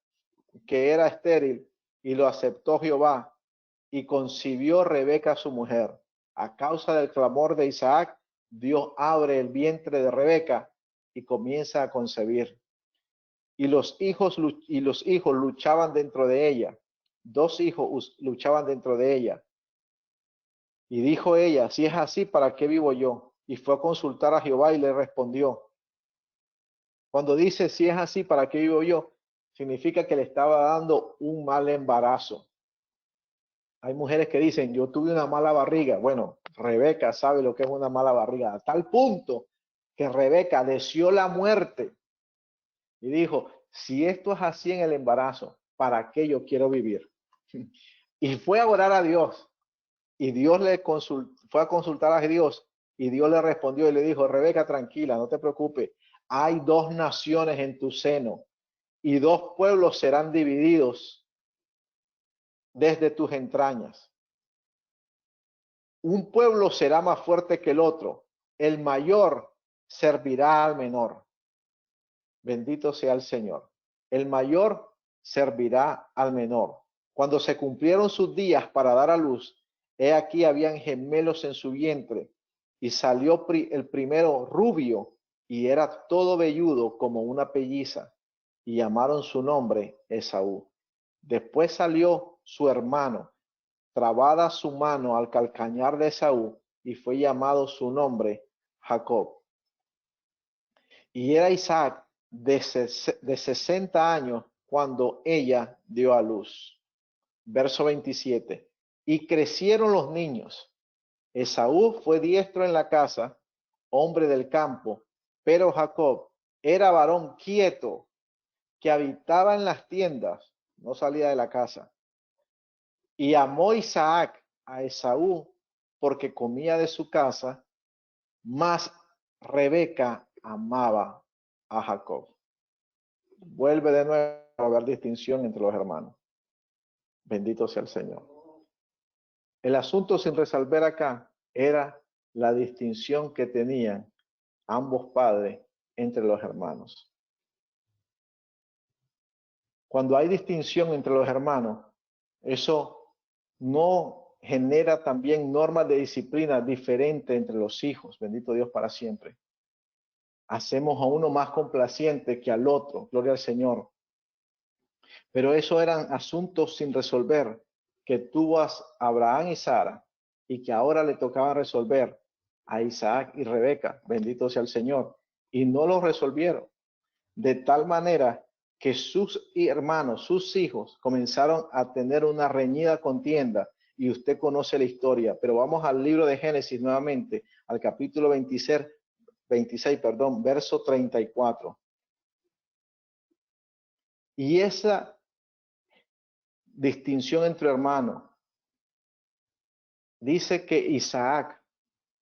que era estéril, y lo aceptó Jehová, y concibió Rebeca su mujer. A causa del clamor de Isaac, Dios abre el vientre de Rebeca y comienza a concebir. Y los hijos luchaban dentro de ella. Dos hijos luchaban dentro de ella. Y dijo ella, si es así, ¿para qué vivo yo? Y fue a consultar a Jehová y le respondió. Cuando dice, si es así, ¿para qué vivo yo? Significa que le estaba dando un mal embarazo. Hay mujeres que dicen, yo tuve una mala barriga. Bueno, Rebeca sabe lo que es una mala barriga, a tal punto que Rebeca deseó la muerte y dijo, si esto es así en el embarazo, ¿para qué yo quiero vivir? Y fue a orar a Dios, y Dios fue a consultar a Dios, y Dios le respondió y le dijo, Rebeca, tranquila, no te preocupes, hay dos naciones en tu seno, y dos pueblos serán divididos desde tus entrañas. Un pueblo será más fuerte que el otro, el mayor servirá al menor. Bendito sea el Señor. El mayor servirá al menor. Cuando se cumplieron sus días para dar a luz, he aquí habían gemelos en su vientre, y salió el primero rubio, y era todo velludo como una pelliza, y llamaron su nombre Esaú. Después salió su hermano, trabada su mano al calcañar de Esaú, y fue llamado su nombre Jacob. Y era Isaac de 60 años cuando ella dio a luz. Verso 27. Y crecieron los niños. Esaú fue diestro en la casa, hombre del campo, pero Jacob era varón quieto, que habitaba en las tiendas, no salía de la casa. Y amó Isaac a Esaú porque comía de su casa, mas Rebeca amaba a Jacob. Vuelve de nuevo a haber distinción entre los hermanos. Bendito sea el Señor. El asunto sin resolver acá era la distinción que tenían ambos padres entre los hermanos. Cuando hay distinción entre los hermanos, eso no genera también normas de disciplina diferentes entre los hijos. Bendito Dios para siempre. Hacemos a uno más complaciente que al otro. Gloria al Señor. Pero eso eran asuntos sin resolver que tuvo a Abraham y Sara y que ahora le tocaba resolver a Isaac y Rebeca. Bendito sea el Señor. Y no lo resolvieron. De tal manera que sus hermanos, sus hijos, comenzaron a tener una reñida contienda, y usted conoce la historia. Pero vamos al libro de Génesis nuevamente, al capítulo 26, verso 34. Y esa distinción entre hermanos dice que Isaac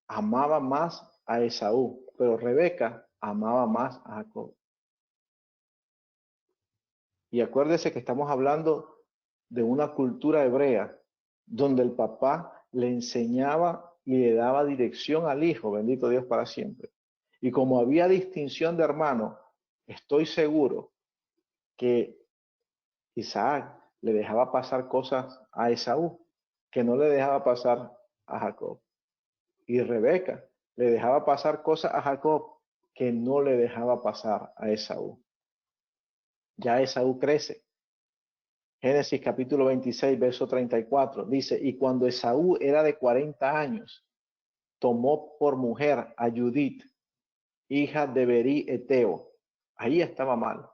amaba más a Esaú, pero Rebeca amaba más a Jacob. Y acuérdese que estamos hablando de una cultura hebrea donde el papá le enseñaba y le daba dirección al hijo, bendito Dios para siempre. Y como había distinción de hermanos, estoy seguro que Isaac le dejaba pasar cosas a Esaú que no le dejaba pasar a Jacob. Y Rebeca le dejaba pasar cosas a Jacob que no le dejaba pasar a Esaú. Ya Esaú crece. Génesis capítulo 26, verso 34, dice, y cuando Esaú era de 40 años, tomó por mujer a Judith, hija de Berí Eteo. Ahí estaba mal,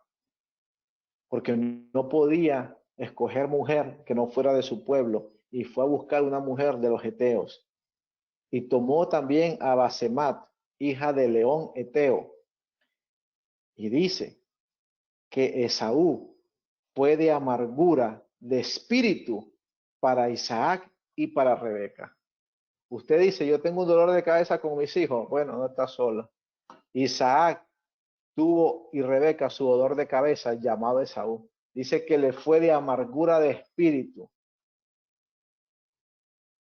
porque no podía escoger mujer que no fuera de su pueblo, y fue a buscar una mujer de los Eteos. Y tomó también a Basemat, hija de León Eteo. Y dice que Esaú fue de amargura de espíritu para Isaac y para Rebeca. Usted dice, yo tengo un dolor de cabeza con mis hijos. Bueno, no está solo. Isaac tuvo y Rebeca su dolor de cabeza llamado Esaú. Dice que le fue de amargura de espíritu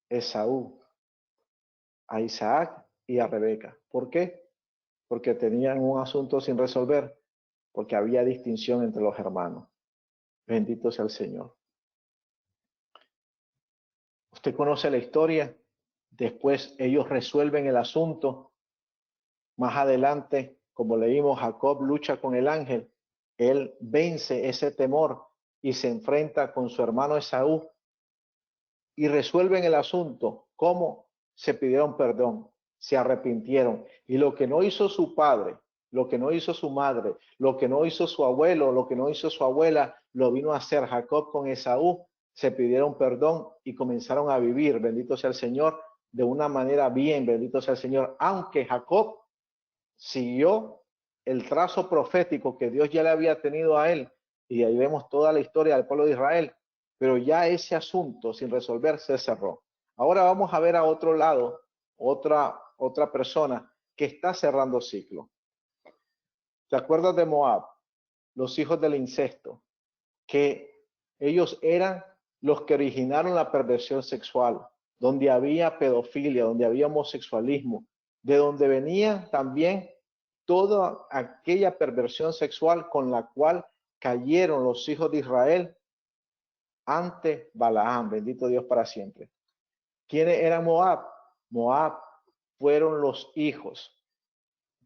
Esaú a Isaac y a Rebeca. ¿Por qué? Porque tenían un asunto sin resolver, porque había distinción entre los hermanos. Bendito sea el Señor. Usted conoce la historia. Después ellos resuelven el asunto. Más adelante, como leímos, Jacob lucha con el ángel. Él vence ese temor y se enfrenta con su hermano Esaú y resuelven el asunto. ¿Cómo? Se pidieron perdón, se arrepintieron. Y lo que no hizo su padre, lo que no hizo su madre, lo que no hizo su abuelo, lo que no hizo su abuela, lo vino a hacer Jacob con Esaú. Se pidieron perdón y comenzaron a vivir, bendito sea el Señor, de una manera bien, bendito sea el Señor. Aunque Jacob siguió el trazo profético que Dios ya le había tenido a él, y ahí vemos toda la historia del pueblo de Israel, pero ya ese asunto sin resolver se cerró. Ahora vamos a ver a otro lado, otra persona que está cerrando ciclo. ¿Te acuerdas de Moab? Los hijos del incesto, que ellos eran los que originaron la perversión sexual, donde había pedofilia, donde había homosexualismo, de donde venía también toda aquella perversión sexual con la cual cayeron los hijos de Israel ante Balaam, bendito Dios para siempre. ¿Quiénes eran Moab? Moab fueron los hijos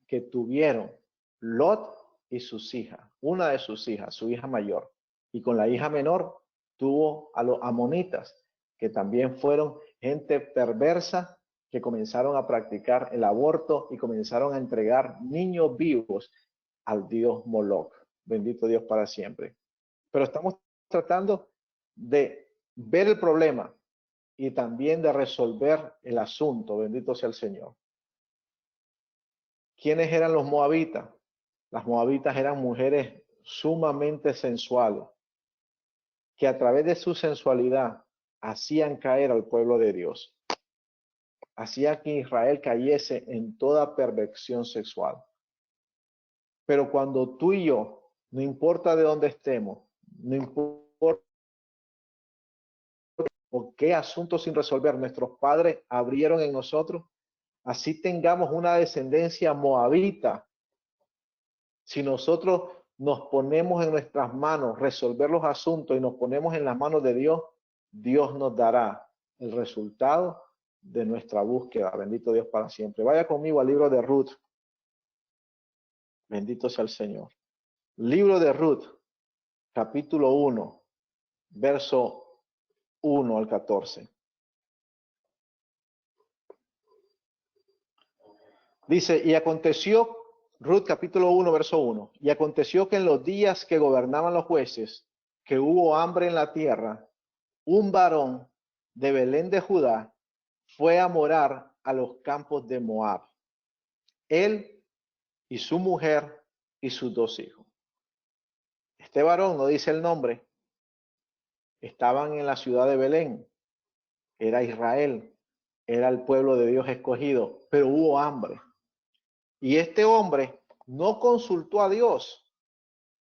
que tuvieron Lot y sus hijas, una de sus hijas, su hija mayor, y con la hija menor tuvo a los amonitas, que también fueron gente perversa que comenzaron a practicar el aborto y comenzaron a entregar niños vivos al dios Moloch. Bendito Dios para siempre. Pero estamos tratando de ver el problema y también de resolver el asunto. Bendito sea el Señor. ¿Quiénes eran los moabitas? Las moabitas eran mujeres sumamente sensuales, que a través de su sensualidad hacían caer al pueblo de Dios. Hacía que Israel cayese en toda perversión sexual. Pero cuando tú y yo, no importa de dónde estemos, no importa qué asuntos sin resolver nuestros padres abrieron en nosotros, así tengamos una descendencia moabita, si nosotros nos ponemos en nuestras manos, resolver los asuntos y nos ponemos en las manos de Dios, Dios nos dará el resultado de nuestra búsqueda. Bendito Dios para siempre. Vaya conmigo al libro de Ruth. Bendito sea el Señor. Libro de Ruth, capítulo 1, verso 1 al 14. Dice, y aconteció, Ruth capítulo 1, verso 1, y aconteció que en los días que gobernaban los jueces, que hubo hambre en la tierra, un varón de Belén de Judá fue a morar a los campos de Moab, él y su mujer y sus 2 hijos. Este varón, no dice el nombre, estaban en la ciudad de Belén, era Israel, era el pueblo de Dios escogido, pero hubo hambre. Y este hombre no consultó a Dios,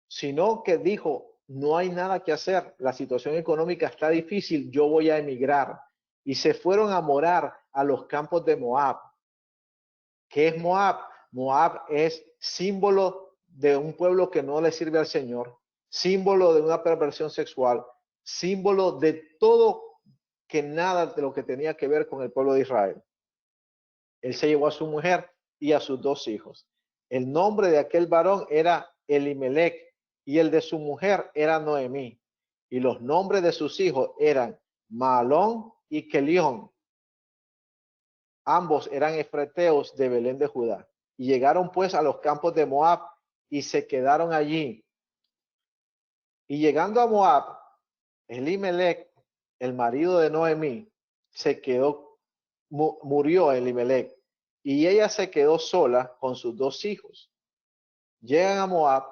sino que dijo, no hay nada que hacer, la situación económica está difícil, yo voy a emigrar. Y se fueron a morar a los campos de Moab. ¿Qué es Moab? Moab es símbolo de un pueblo que no le sirve al Señor, símbolo de una perversión sexual, símbolo de todo que nada de lo que tenía que ver con el pueblo de Israel. Él se llevó a su mujer y a sus 2 hijos. El nombre de aquel varón era Elimelech y el de su mujer era Noemí. Y los nombres de sus hijos eran Mahalón y Kelión. Ambos eran efreteos de Belén de Judá. Y llegaron pues a los campos de Moab y se quedaron allí. Y llegando a Moab, Elimelech, el marido de Noemí, se quedó, murió Elimelech. Y ella se quedó sola con sus 2 hijos. Llegan a Moab,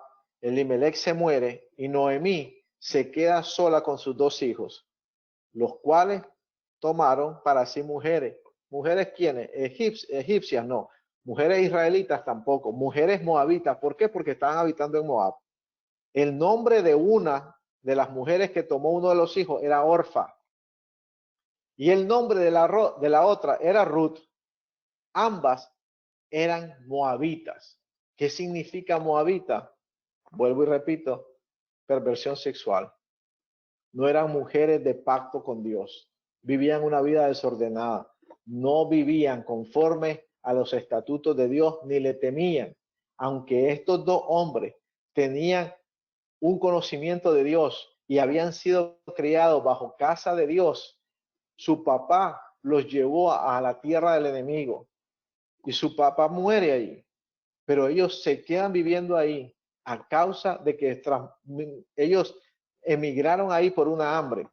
Elimelech se muere y Noemí se queda sola con sus 2 hijos, los cuales tomaron para sí mujeres. ¿Mujeres quiénes? Egipcias, no. Mujeres israelitas tampoco. Mujeres moabitas. ¿Por qué? Porque estaban habitando en Moab. El nombre de una de las mujeres que tomó uno de los hijos era Orfa. Y el nombre de la otra era Ruth. Ambas eran moabitas. ¿Qué significa moabita? Vuelvo y repito, perversión sexual. No eran mujeres de pacto con Dios. Vivían una vida desordenada. No vivían conforme a los estatutos de Dios ni le temían. Aunque estos 2 hombres tenían un conocimiento de Dios y habían sido criados bajo casa de Dios, su papá los llevó a la tierra del enemigo y su papá muere allí, pero ellos se quedan viviendo ahí a causa de que ellos emigraron ahí por una hambre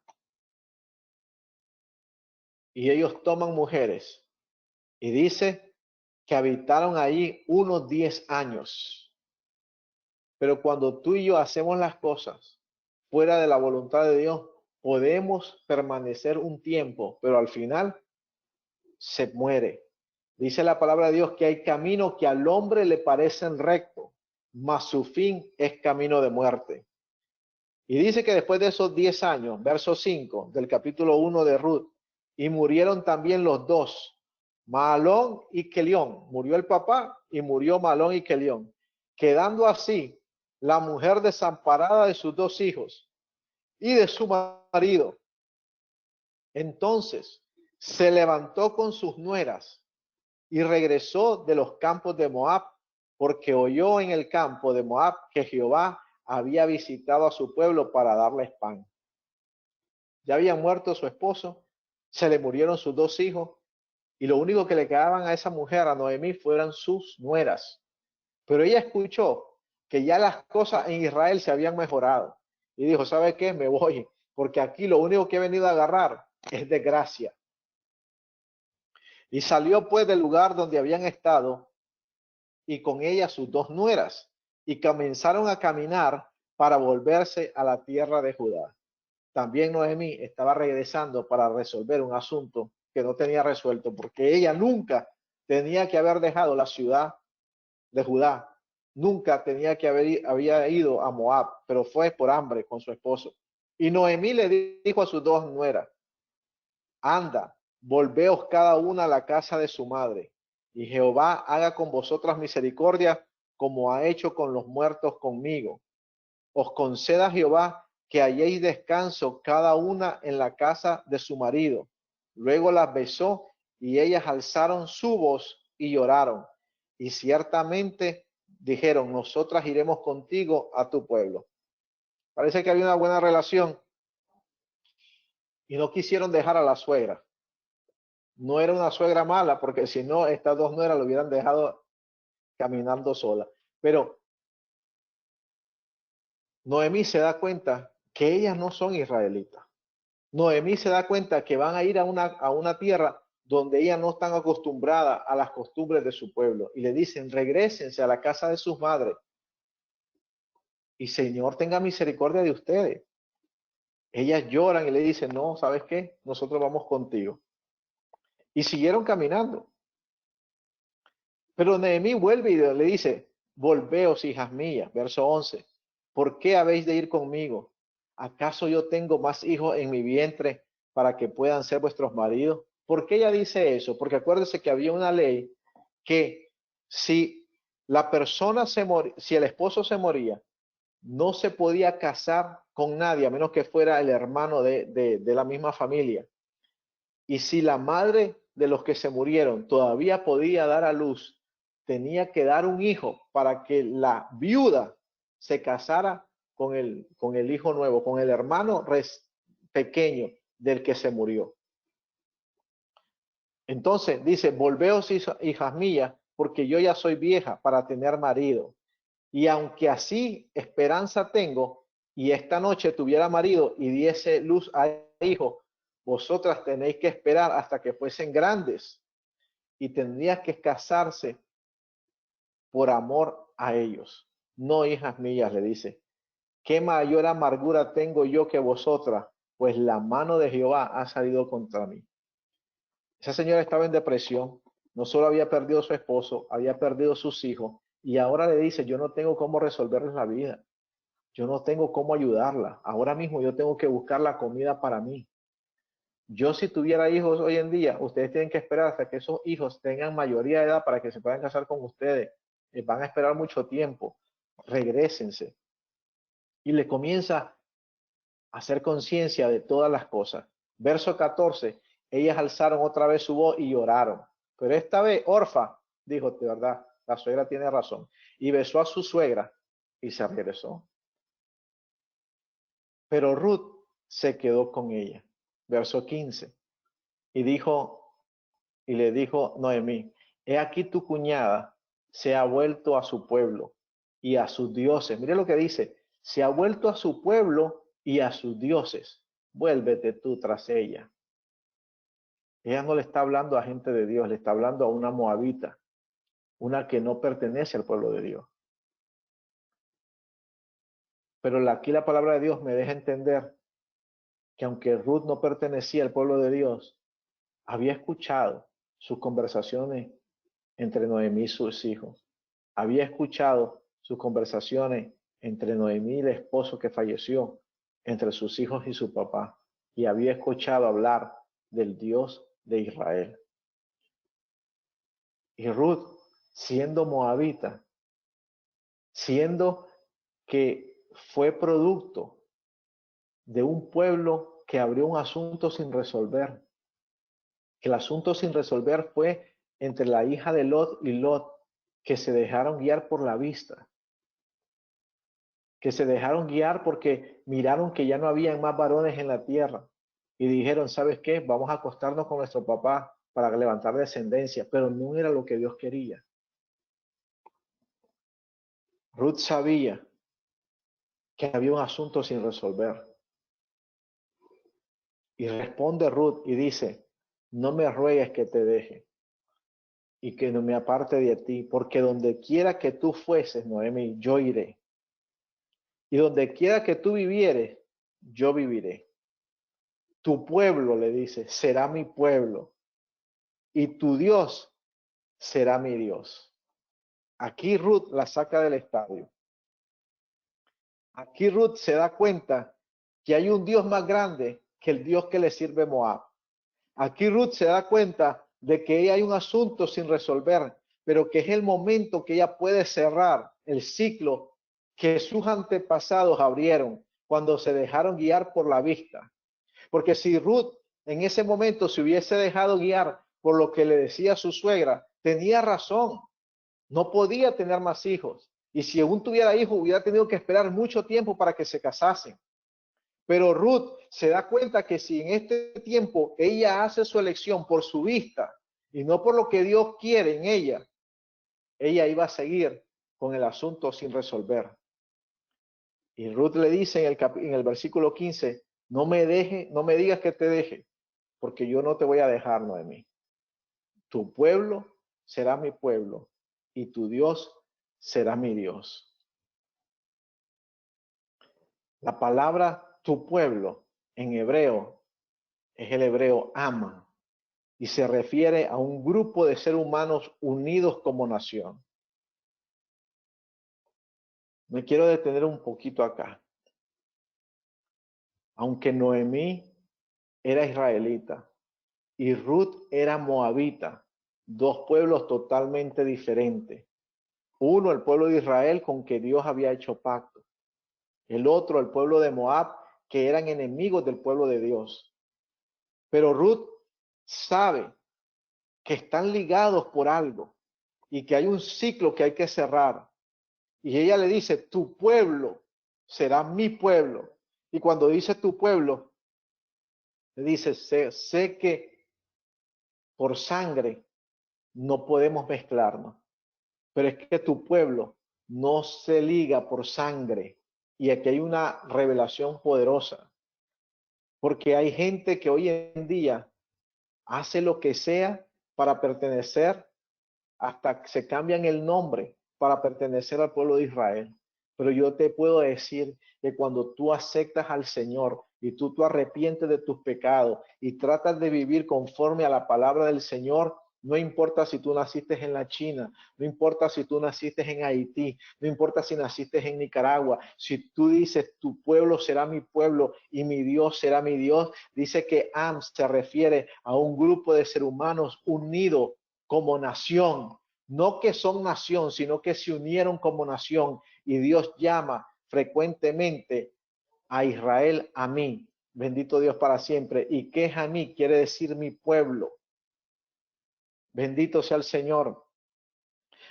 y ellos toman mujeres y dice que habitaron ahí unos 10 años. Pero cuando tú y yo hacemos las cosas fuera de la voluntad de Dios, podemos permanecer un tiempo, pero al final se muere. Dice la palabra de Dios que hay caminos que al hombre le parecen rectos, mas su fin es camino de muerte. Y dice que después de esos 10 años, verso 5 del capítulo 1 de Ruth, y murieron también los 2, Mahalón y Kelión. Murió el papá y murió Mahalón y Kelión, quedando así la mujer desamparada de sus 2 hijos y de su marido. Entonces se levantó con sus nueras y regresó de los campos de Moab, porque oyó en el campo de Moab que Jehová había visitado a su pueblo para darles pan. Ya había muerto su esposo, se le murieron sus 2 hijos, y lo único que le quedaban a esa mujer, a Noemí, fueran sus nueras. Pero ella escuchó que ya las cosas en Israel se habían mejorado. Y dijo, ¿sabe qué? Me voy, porque aquí lo único que he venido a agarrar es desgracia. Y salió pues del lugar donde habían estado, y con ella sus 2 nueras, y comenzaron a caminar para volverse a la tierra de Judá. También Noemí estaba regresando para resolver un asunto que no tenía resuelto, porque ella nunca tenía que haber dejado la ciudad de Judá, nunca tenía que había ido a Moab, pero fue por hambre con su esposo. Y Noemí le dijo a sus 2 nueras, anda, volveos cada una a la casa de su madre, y Jehová haga con vosotras misericordia como ha hecho con los muertos conmigo. os conceda Jehová que halléis descanso cada una en la casa de su marido. Luego las besó y ellas alzaron su voz y lloraron. Y ciertamente dijeron, nosotras iremos contigo a tu pueblo. Parece que había una buena relación y no quisieron dejar a la suegra. No era una suegra mala, porque si no, estas dos nueras lo hubieran dejado caminando sola. Pero Noemí se da cuenta que ellas no son israelitas. Noemí se da cuenta que van a ir a una tierra donde ellas no están acostumbradas a las costumbres de su pueblo. Y le dicen, regrésense a la casa de sus madres. Y Señor, tenga misericordia de ustedes. Ellas lloran y le dicen, no, ¿sabes qué? Nosotros vamos contigo. Y siguieron caminando. Pero Nehemí vuelve y le dice, volveos, hijas mías, verso 11, ¿por qué habéis de ir conmigo? ¿Acaso yo tengo más hijos en mi vientre para que puedan ser vuestros maridos? ¿Por qué ella dice eso? Porque acuérdense que había una ley que si la persona si el esposo se moría, no se podía casar con nadie, a menos que fuera el hermano de la misma familia. Y si la madre de los que se murieron todavía podía dar a luz, tenía que dar un hijo para que la viuda se casara con el hijo nuevo, con el hermano pequeño del que se murió. Entonces dice, volveos, hijas mías, porque yo ya soy vieja para tener marido. Y aunque así esperanza tengo, y esta noche tuviera marido y diese luz a hijo, vosotras tenéis que esperar hasta que fuesen grandes y tendrías que casarse por amor a ellos. No, hijas mías, le dice, ¿qué mayor amargura tengo yo que vosotras? Pues la mano de Jehová ha salido contra mí. Esa señora estaba en depresión, no solo había perdido a su esposo, había perdido a sus hijos, y ahora le dice, yo no tengo cómo resolverles la vida. Yo no tengo cómo ayudarla. Ahora mismo yo tengo que buscar la comida para mí. Yo si tuviera hijos hoy en día, ustedes tienen que esperar hasta que esos hijos tengan mayoría de edad para que se puedan casar con ustedes. Van a esperar mucho tiempo. Regrésense. Y le comienza a hacer conciencia de todas las cosas. Verso 14. Ellas alzaron otra vez su voz y lloraron. Pero esta vez Orfa dijo, de verdad, la suegra tiene razón. Y besó a su suegra y se regresó. Pero Ruth se quedó con ella. Verso 15. Y le dijo Noemí, he aquí tu cuñada se ha vuelto a su pueblo y a sus dioses. Mire lo que dice, se ha vuelto a su pueblo y a sus dioses. Vuélvete tú tras ella. Ella no le está hablando a gente de Dios, le está hablando a una moabita, una que no pertenece al pueblo de Dios. Pero aquí la palabra de Dios me deja entender que aunque Ruth no pertenecía al pueblo de Dios, había escuchado sus conversaciones entre Noemí y sus hijos. Había escuchado sus conversaciones entre Noemí y el esposo que falleció, entre sus hijos y su papá. Y había escuchado hablar del Dios de Israel. Y Ruth, siendo moabita, siendo que fue producto de un pueblo que abrió un asunto sin resolver. El asunto sin resolver fue entre la hija de Lot y Lot, que se dejaron guiar por la vista, que se dejaron guiar porque miraron que ya no habían más varones en la tierra y dijeron, ¿sabes qué? Vamos a acostarnos con nuestro papá para levantar descendencia, pero no era lo que Dios quería. Ruth sabía que había un asunto sin resolver. Y responde Ruth y dice, no me ruegues que te deje y que no me aparte de ti, porque donde quiera que tú fueses, Noemi, yo iré. Y donde quiera que tú vivieres, yo viviré. Tu pueblo, le dice, será mi pueblo. Y tu Dios será mi Dios. Aquí Ruth la saca del estadio. Aquí Ruth se da cuenta que hay un Dios más grande que el Dios que le sirve Moab. Aquí Ruth se da cuenta de que hay un asunto sin resolver, pero que es el momento que ella puede cerrar el ciclo que sus antepasados abrieron cuando se dejaron guiar por la vista. Porque si Ruth en ese momento se hubiese dejado guiar por lo que le decía su suegra, tenía razón, no podía tener más hijos. Y si aún tuviera hijos, hubiera tenido que esperar mucho tiempo para que se casasen. Pero Ruth se da cuenta que si en este tiempo ella hace su elección por su vista y no por lo que Dios quiere en ella iba a seguir con el asunto sin resolver. Y Ruth le dice en el versículo 15, no me digas que te deje, porque yo no te voy a dejar, Noemí. Tu pueblo será mi pueblo y tu Dios será mi Dios. La palabra tu pueblo en hebreo es el hebreo ama y se refiere a un grupo de seres humanos unidos como nación. Me quiero detener un poquito acá. Aunque Noemí era israelita y Ruth era moabita, dos pueblos totalmente diferentes. Uno, el pueblo de Israel con que Dios había hecho pacto. El otro, el pueblo de Moab, que eran enemigos del pueblo de Dios. Pero Ruth sabe que están ligados por algo y que hay un ciclo que hay que cerrar. Y ella le dice, tu pueblo será mi pueblo. Y cuando dice tu pueblo, le dice, sé que por sangre no podemos mezclarnos, pero es que tu pueblo no se liga por sangre. Y aquí hay una revelación poderosa, porque hay gente que hoy en día hace lo que sea para pertenecer, hasta que se cambian el nombre para pertenecer al pueblo de Israel. Pero yo te puedo decir que cuando tú aceptas al Señor y tú arrepientes de tus pecados y tratas de vivir conforme a la palabra del Señor, no importa si tú naciste en la China, no importa si tú naciste en Haití, no importa si naciste en Nicaragua, si tú dices tu pueblo será mi pueblo y mi Dios será mi Dios, dice que Am se refiere a un grupo de seres humanos unidos como nación, no que son nación, sino que se unieron como nación y Dios llama frecuentemente a Israel a mí. Bendito Dios para siempre. ¿Y qué es a mí? Quiere decir mi pueblo. Bendito sea el Señor.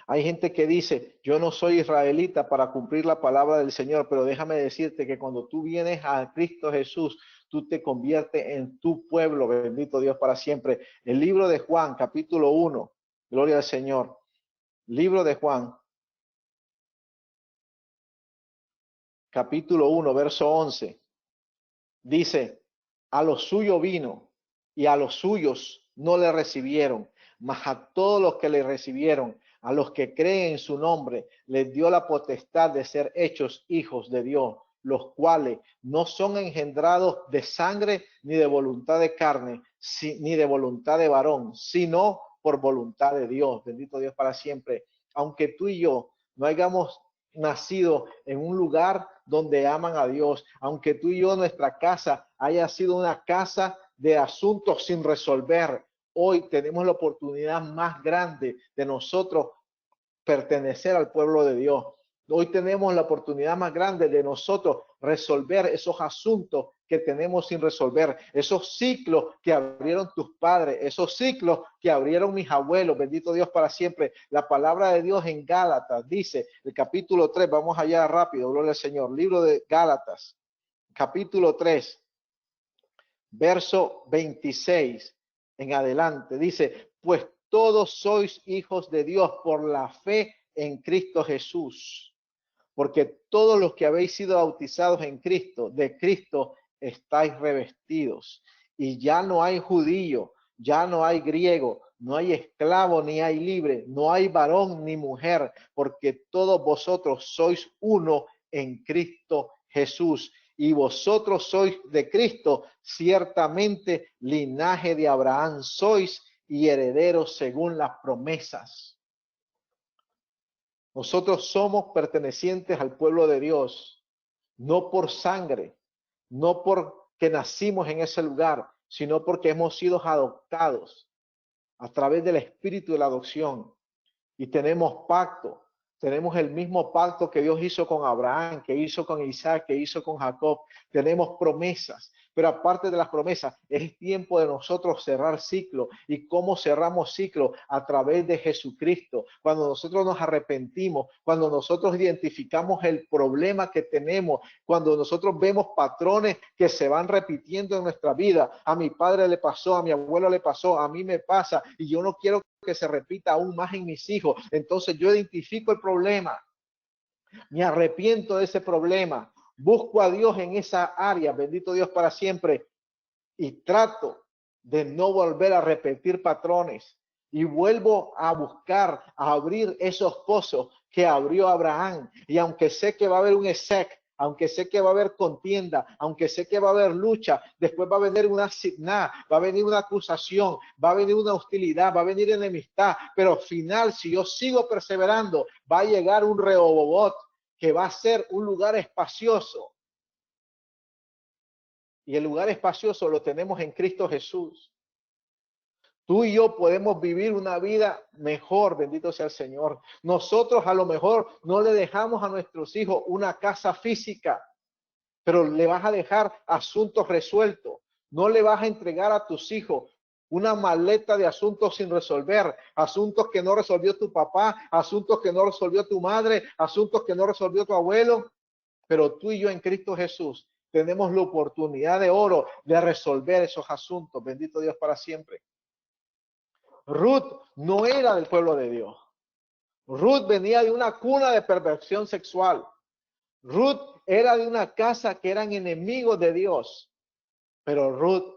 Hay gente que dice, yo no soy israelita para cumplir la palabra del Señor, pero déjame decirte que cuando tú vienes a Cristo Jesús, tú te conviertes en tu pueblo, bendito Dios para siempre. El libro de Juan, capítulo 1, gloria al Señor. Libro de Juan, capítulo 1, verso 11. Dice, a los suyos vino y a los suyos no le recibieron, mas a todos los que le recibieron, a los que creen en su nombre, les dio la potestad de ser hechos hijos de Dios, los cuales no son engendrados de sangre ni de voluntad de carne, ni de voluntad de varón, sino por voluntad de Dios. Bendito Dios para siempre. Aunque tú y yo no hayamos nacido en un lugar donde aman a Dios, aunque tú y yo, nuestra casa haya sido una casa de asuntos sin resolver, hoy tenemos la oportunidad más grande de nosotros pertenecer al pueblo de Dios. Hoy tenemos la oportunidad más grande de nosotros resolver esos asuntos que tenemos sin resolver, esos ciclos que abrieron tus padres, esos ciclos que abrieron mis abuelos, bendito Dios para siempre. La palabra de Dios en Gálatas dice, el capítulo 3, vamos allá rápido, gloria al Señor, libro de Gálatas, capítulo 3, verso 26 en adelante, dice, pues todos sois hijos de Dios por la fe en Cristo Jesús, porque todos los que habéis sido bautizados en Cristo, de Cristo estáis revestidos. Y ya no hay judío, ya no hay griego, no hay esclavo ni hay libre, no hay varón ni mujer, porque todos vosotros sois uno en Cristo Jesús. Y vosotros sois de Cristo, ciertamente linaje de Abraham sois y herederos según las promesas. Nosotros somos pertenecientes al pueblo de Dios, no por sangre, no porque nacimos en ese lugar, sino porque hemos sido adoptados a través del espíritu de la adopción y tenemos pacto. Tenemos el mismo pacto que Dios hizo con Abraham, que hizo con Isaac, que hizo con Jacob. Tenemos promesas, pero aparte de las promesas, es tiempo de nosotros cerrar ciclo. ¿Y cómo cerramos ciclo? A través de Jesucristo. Cuando nosotros nos arrepentimos, cuando nosotros identificamos el problema que tenemos, cuando nosotros vemos patrones que se van repitiendo en nuestra vida. A mi padre le pasó, a mi abuelo le pasó, a mí me pasa, y yo no quiero que se repita aún más en mis hijos. Entonces yo identifico el problema, me arrepiento de ese problema, busco a Dios en esa área, bendito Dios para siempre, y trato de no volver a repetir patrones, y vuelvo a buscar, a abrir esos pozos que abrió Abraham. Y aunque sé que va a haber un Esec, aunque sé que va a haber contienda, aunque sé que va a haber lucha, después va a venir una signa, va a venir una acusación, va a venir una hostilidad, va a venir enemistad, pero al final, si yo sigo perseverando, va a llegar un Rehobot que va a ser un lugar espacioso. Y el lugar espacioso lo tenemos en Cristo Jesús. Tú y yo podemos vivir una vida mejor, bendito sea el Señor. Nosotros a lo mejor no le dejamos a nuestros hijos una casa física, pero le vas a dejar asuntos resueltos. No le vas a entregar a tus hijos una maleta de asuntos sin resolver, asuntos que no resolvió tu papá, asuntos que no resolvió tu madre, asuntos que no resolvió tu abuelo, pero tú y yo en Cristo Jesús tenemos la oportunidad de oro de resolver esos asuntos. Bendito Dios para siempre. Ruth no era del pueblo de Dios. Ruth venía de una cuna de perversión sexual. Ruth era de una casa que eran enemigos de Dios. Pero Ruth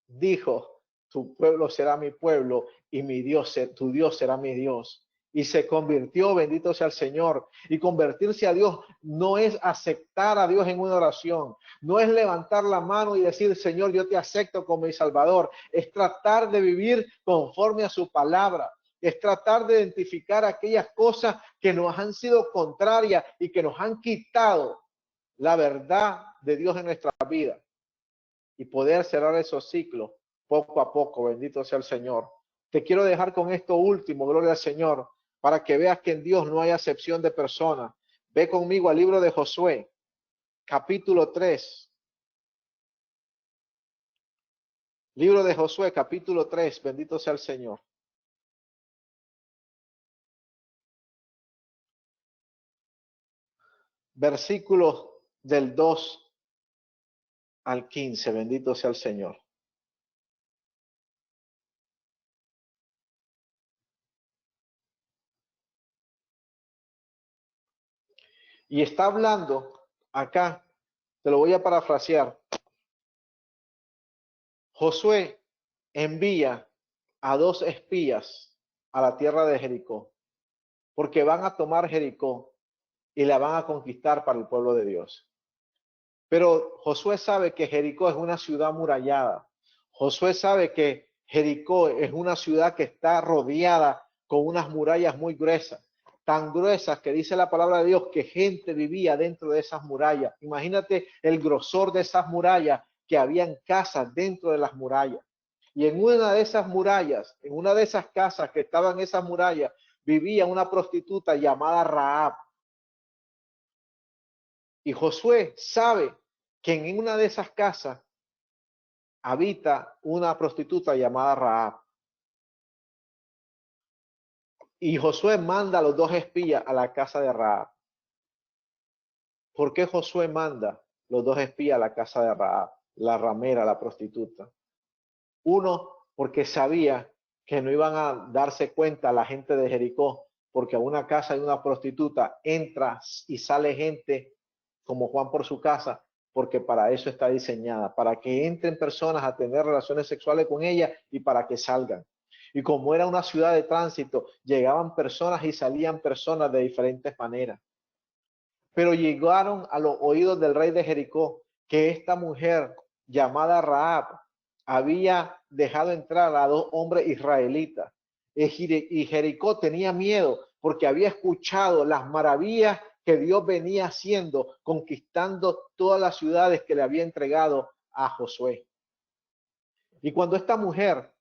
dijo, tu pueblo será mi pueblo y mi Dios, tu Dios será mi Dios. Y se convirtió, bendito sea el Señor. Y convertirse a Dios no es aceptar a Dios en una oración. No es levantar la mano y decir, Señor, yo te acepto como mi Salvador. Es tratar de vivir conforme a su palabra. Es tratar de identificar aquellas cosas que nos han sido contrarias y que nos han quitado la verdad de Dios en nuestra vida. Y poder cerrar esos ciclos poco a poco, bendito sea el Señor. Te quiero dejar con esto último, gloria al Señor, para que veas que en Dios no hay acepción de personas. Ve conmigo al libro de Josué, capítulo 3. Libro de Josué, capítulo 3, bendito sea el Señor. Versículos del 2 al 15, bendito sea el Señor. Y está hablando acá, te lo voy a parafrasear. Josué envía a 2 espías a la tierra de Jericó, porque van a tomar Jericó y la van a conquistar para el pueblo de Dios. Pero Josué sabe que Jericó es una ciudad murallada. Josué sabe que Jericó es una ciudad que está rodeada con unas murallas muy gruesas, tan gruesas que dice la palabra de Dios que gente vivía dentro de esas murallas. Imagínate el grosor de esas murallas, que habían casas dentro de las murallas. Y en una de esas murallas, en una de esas casas que estaban en esas murallas, vivía una prostituta llamada Rahab. Y Josué sabe que en una de esas casas habita una prostituta llamada Rahab. Y Josué manda a los 2 espías a la casa de Rahab. ¿Por qué Josué manda los 2 espías a la casa de Rahab, la ramera, la prostituta? Uno, porque sabía que no iban a darse cuenta la gente de Jericó, porque a una casa de una prostituta entra y sale gente como Juan por su casa, porque para eso está diseñada, para que entren personas a tener relaciones sexuales con ella y para que salgan. Y como era una ciudad de tránsito, llegaban personas y salían personas de diferentes maneras. Pero llegaron a los oídos del rey de Jericó que esta mujer llamada Rahab había dejado entrar a 2 hombres israelitas. Y Jericó tenía miedo porque había escuchado las maravillas que Dios venía haciendo, conquistando todas las ciudades que le había entregado a Josué. Y cuando esta mujer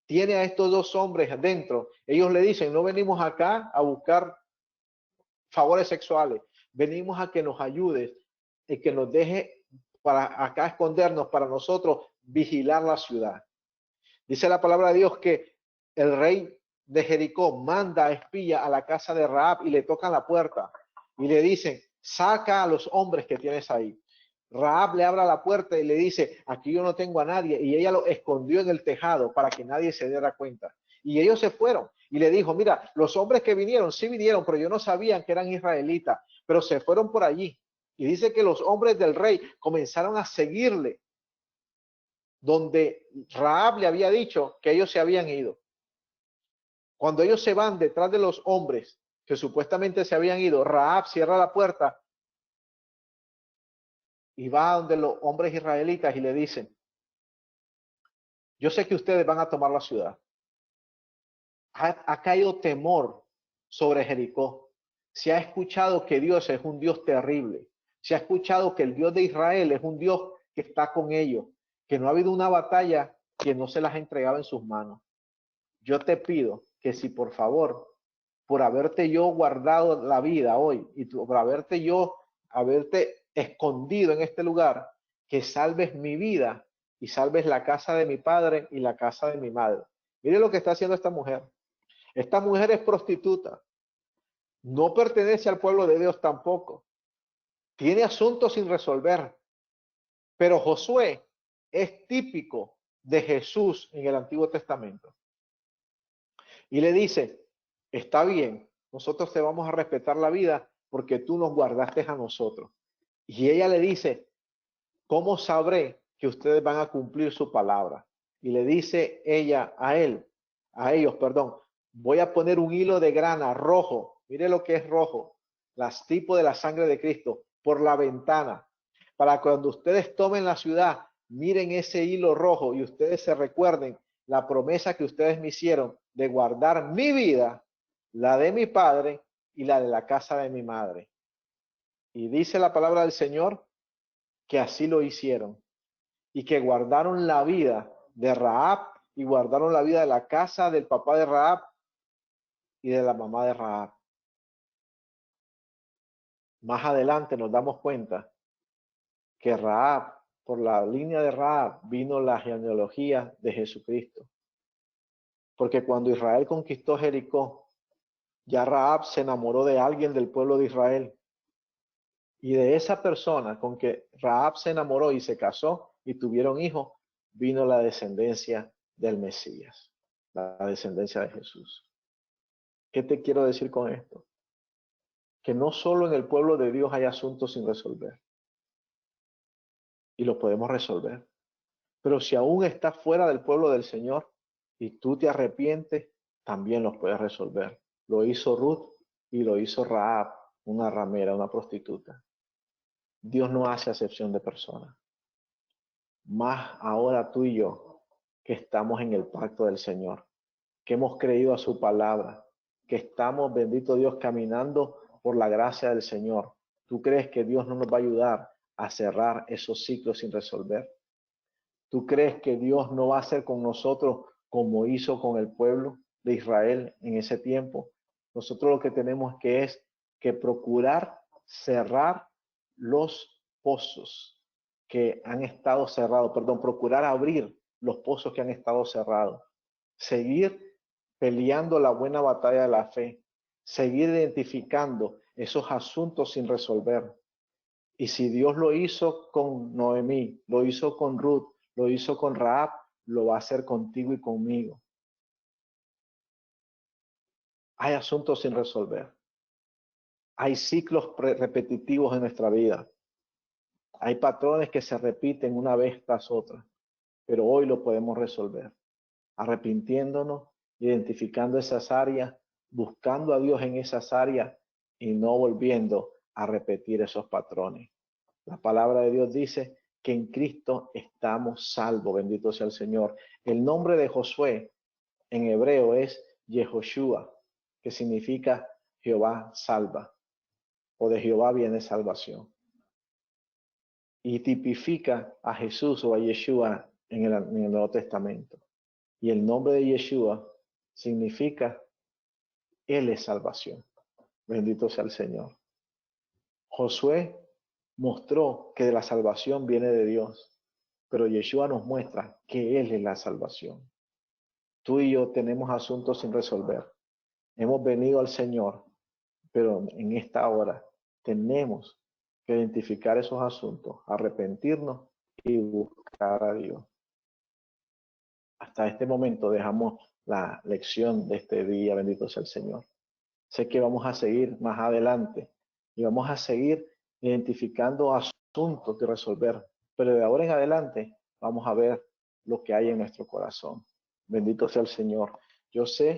tiene a estos 2 hombres adentro, ellos le dicen, no venimos acá a buscar favores sexuales. Venimos a que nos ayudes y que nos deje para acá escondernos, para nosotros vigilar la ciudad. Dice la palabra de Dios que el rey de Jericó manda a espía a la casa de Rahab y le tocan la puerta y le dicen, saca a los hombres que tienes ahí. Rahab le abre la puerta y le dice, aquí yo no tengo a nadie, y ella lo escondió en el tejado para que nadie se diera cuenta. Y ellos se fueron y le dijo, mira, los hombres que vinieron, sí vinieron, pero yo no sabían que eran israelitas, pero se fueron por allí. Y dice que los hombres del rey comenzaron a seguirle, donde Rahab le había dicho que ellos se habían ido. Cuando ellos se van detrás de los hombres que supuestamente se habían ido, Rahab cierra la puerta y va donde los hombres israelitas y le dicen, yo sé que ustedes van a tomar la ciudad. Ha caído temor sobre Jericó. Se ha escuchado que Dios es un Dios terrible. Se ha escuchado que el Dios de Israel es un Dios que está con ellos, que no ha habido una batalla que no se las ha entregado en sus manos. Yo te pido que si por favor, por haberte yo guardado la vida hoy y por haberte escondido en este lugar, que salves mi vida y salves la casa de mi padre y la casa de mi madre. Mire lo que está haciendo esta mujer. Esta mujer es prostituta. No pertenece al pueblo de Dios tampoco. Tiene asuntos sin resolver. Pero Josué es típico de Jesús en el Antiguo Testamento. Y le dice, está bien, nosotros te vamos a respetar la vida porque tú nos guardaste a nosotros. Y ella le dice, ¿cómo sabré que ustedes van a cumplir su palabra? Y le dice ella a ellos, voy a poner un hilo de grana rojo, mire lo que es rojo, las tipos de la sangre de Cristo, por la ventana, para cuando ustedes tomen la ciudad, miren ese hilo rojo y ustedes se recuerden la promesa que ustedes me hicieron de guardar mi vida, la de mi padre y la de la casa de mi madre. Y dice la palabra del Señor que así lo hicieron y que guardaron la vida de Rahab y guardaron la vida de la casa del papá de Rahab y de la mamá de Rahab. Más adelante nos damos cuenta que Rahab, por la línea de Rahab, vino la genealogía de Jesucristo. Porque cuando Israel conquistó Jericó, ya Rahab se enamoró de alguien del pueblo de Israel. Y de esa persona con que Rahab se enamoró y se casó y tuvieron hijos, vino la descendencia del Mesías, la descendencia de Jesús. ¿Qué te quiero decir con esto? Que no solo en el pueblo de Dios hay asuntos sin resolver. Y los podemos resolver. Pero si aún estás fuera del pueblo del Señor y tú te arrepientes, también los puedes resolver. Lo hizo Ruth y lo hizo Rahab, una ramera, una prostituta. Dios no hace acepción de personas. Más ahora tú y yo, que estamos en el pacto del Señor, que hemos creído a su palabra, que estamos, bendito Dios, caminando por la gracia del Señor. ¿Tú crees que Dios no nos va a ayudar a cerrar esos ciclos sin resolver? ¿Tú crees que Dios no va a hacer con nosotros como hizo con el pueblo de Israel en ese tiempo? Nosotros lo que tenemos es que procurar cerrar los pozos que han estado cerrados, procurar abrir los pozos que han estado cerrados. Seguir peleando la buena batalla de la fe, seguir identificando esos asuntos sin resolver. Y si Dios lo hizo con Noemí, lo hizo con Ruth, lo hizo con Rahab, lo va a hacer contigo y conmigo. Hay asuntos sin resolver. Hay ciclos repetitivos en nuestra vida. Hay patrones que se repiten una vez tras otra, pero hoy lo podemos resolver. Arrepintiéndonos, identificando esas áreas, buscando a Dios en esas áreas y no volviendo a repetir esos patrones. La palabra de Dios dice que en Cristo estamos salvos, bendito sea el Señor. El nombre de Josué en hebreo es Yehoshua, que significa Jehová salva, o de Jehová viene salvación. Y tipifica a Jesús o a Yeshua en el Nuevo Testamento. Y el nombre de Yeshua significa Él es salvación. Bendito sea el Señor. Josué mostró que la salvación viene de Dios, pero Yeshua nos muestra que Él es la salvación. Tú y yo tenemos asuntos sin resolver. Hemos venido al Señor, pero en esta hora tenemos que identificar esos asuntos, arrepentirnos y buscar a Dios. Hasta este momento dejamos la lección de este día, bendito sea el Señor. Sé que vamos a seguir más adelante y vamos a seguir identificando asuntos que resolver, pero de ahora en adelante vamos a ver lo que hay en nuestro corazón. Bendito sea el Señor. Yo sé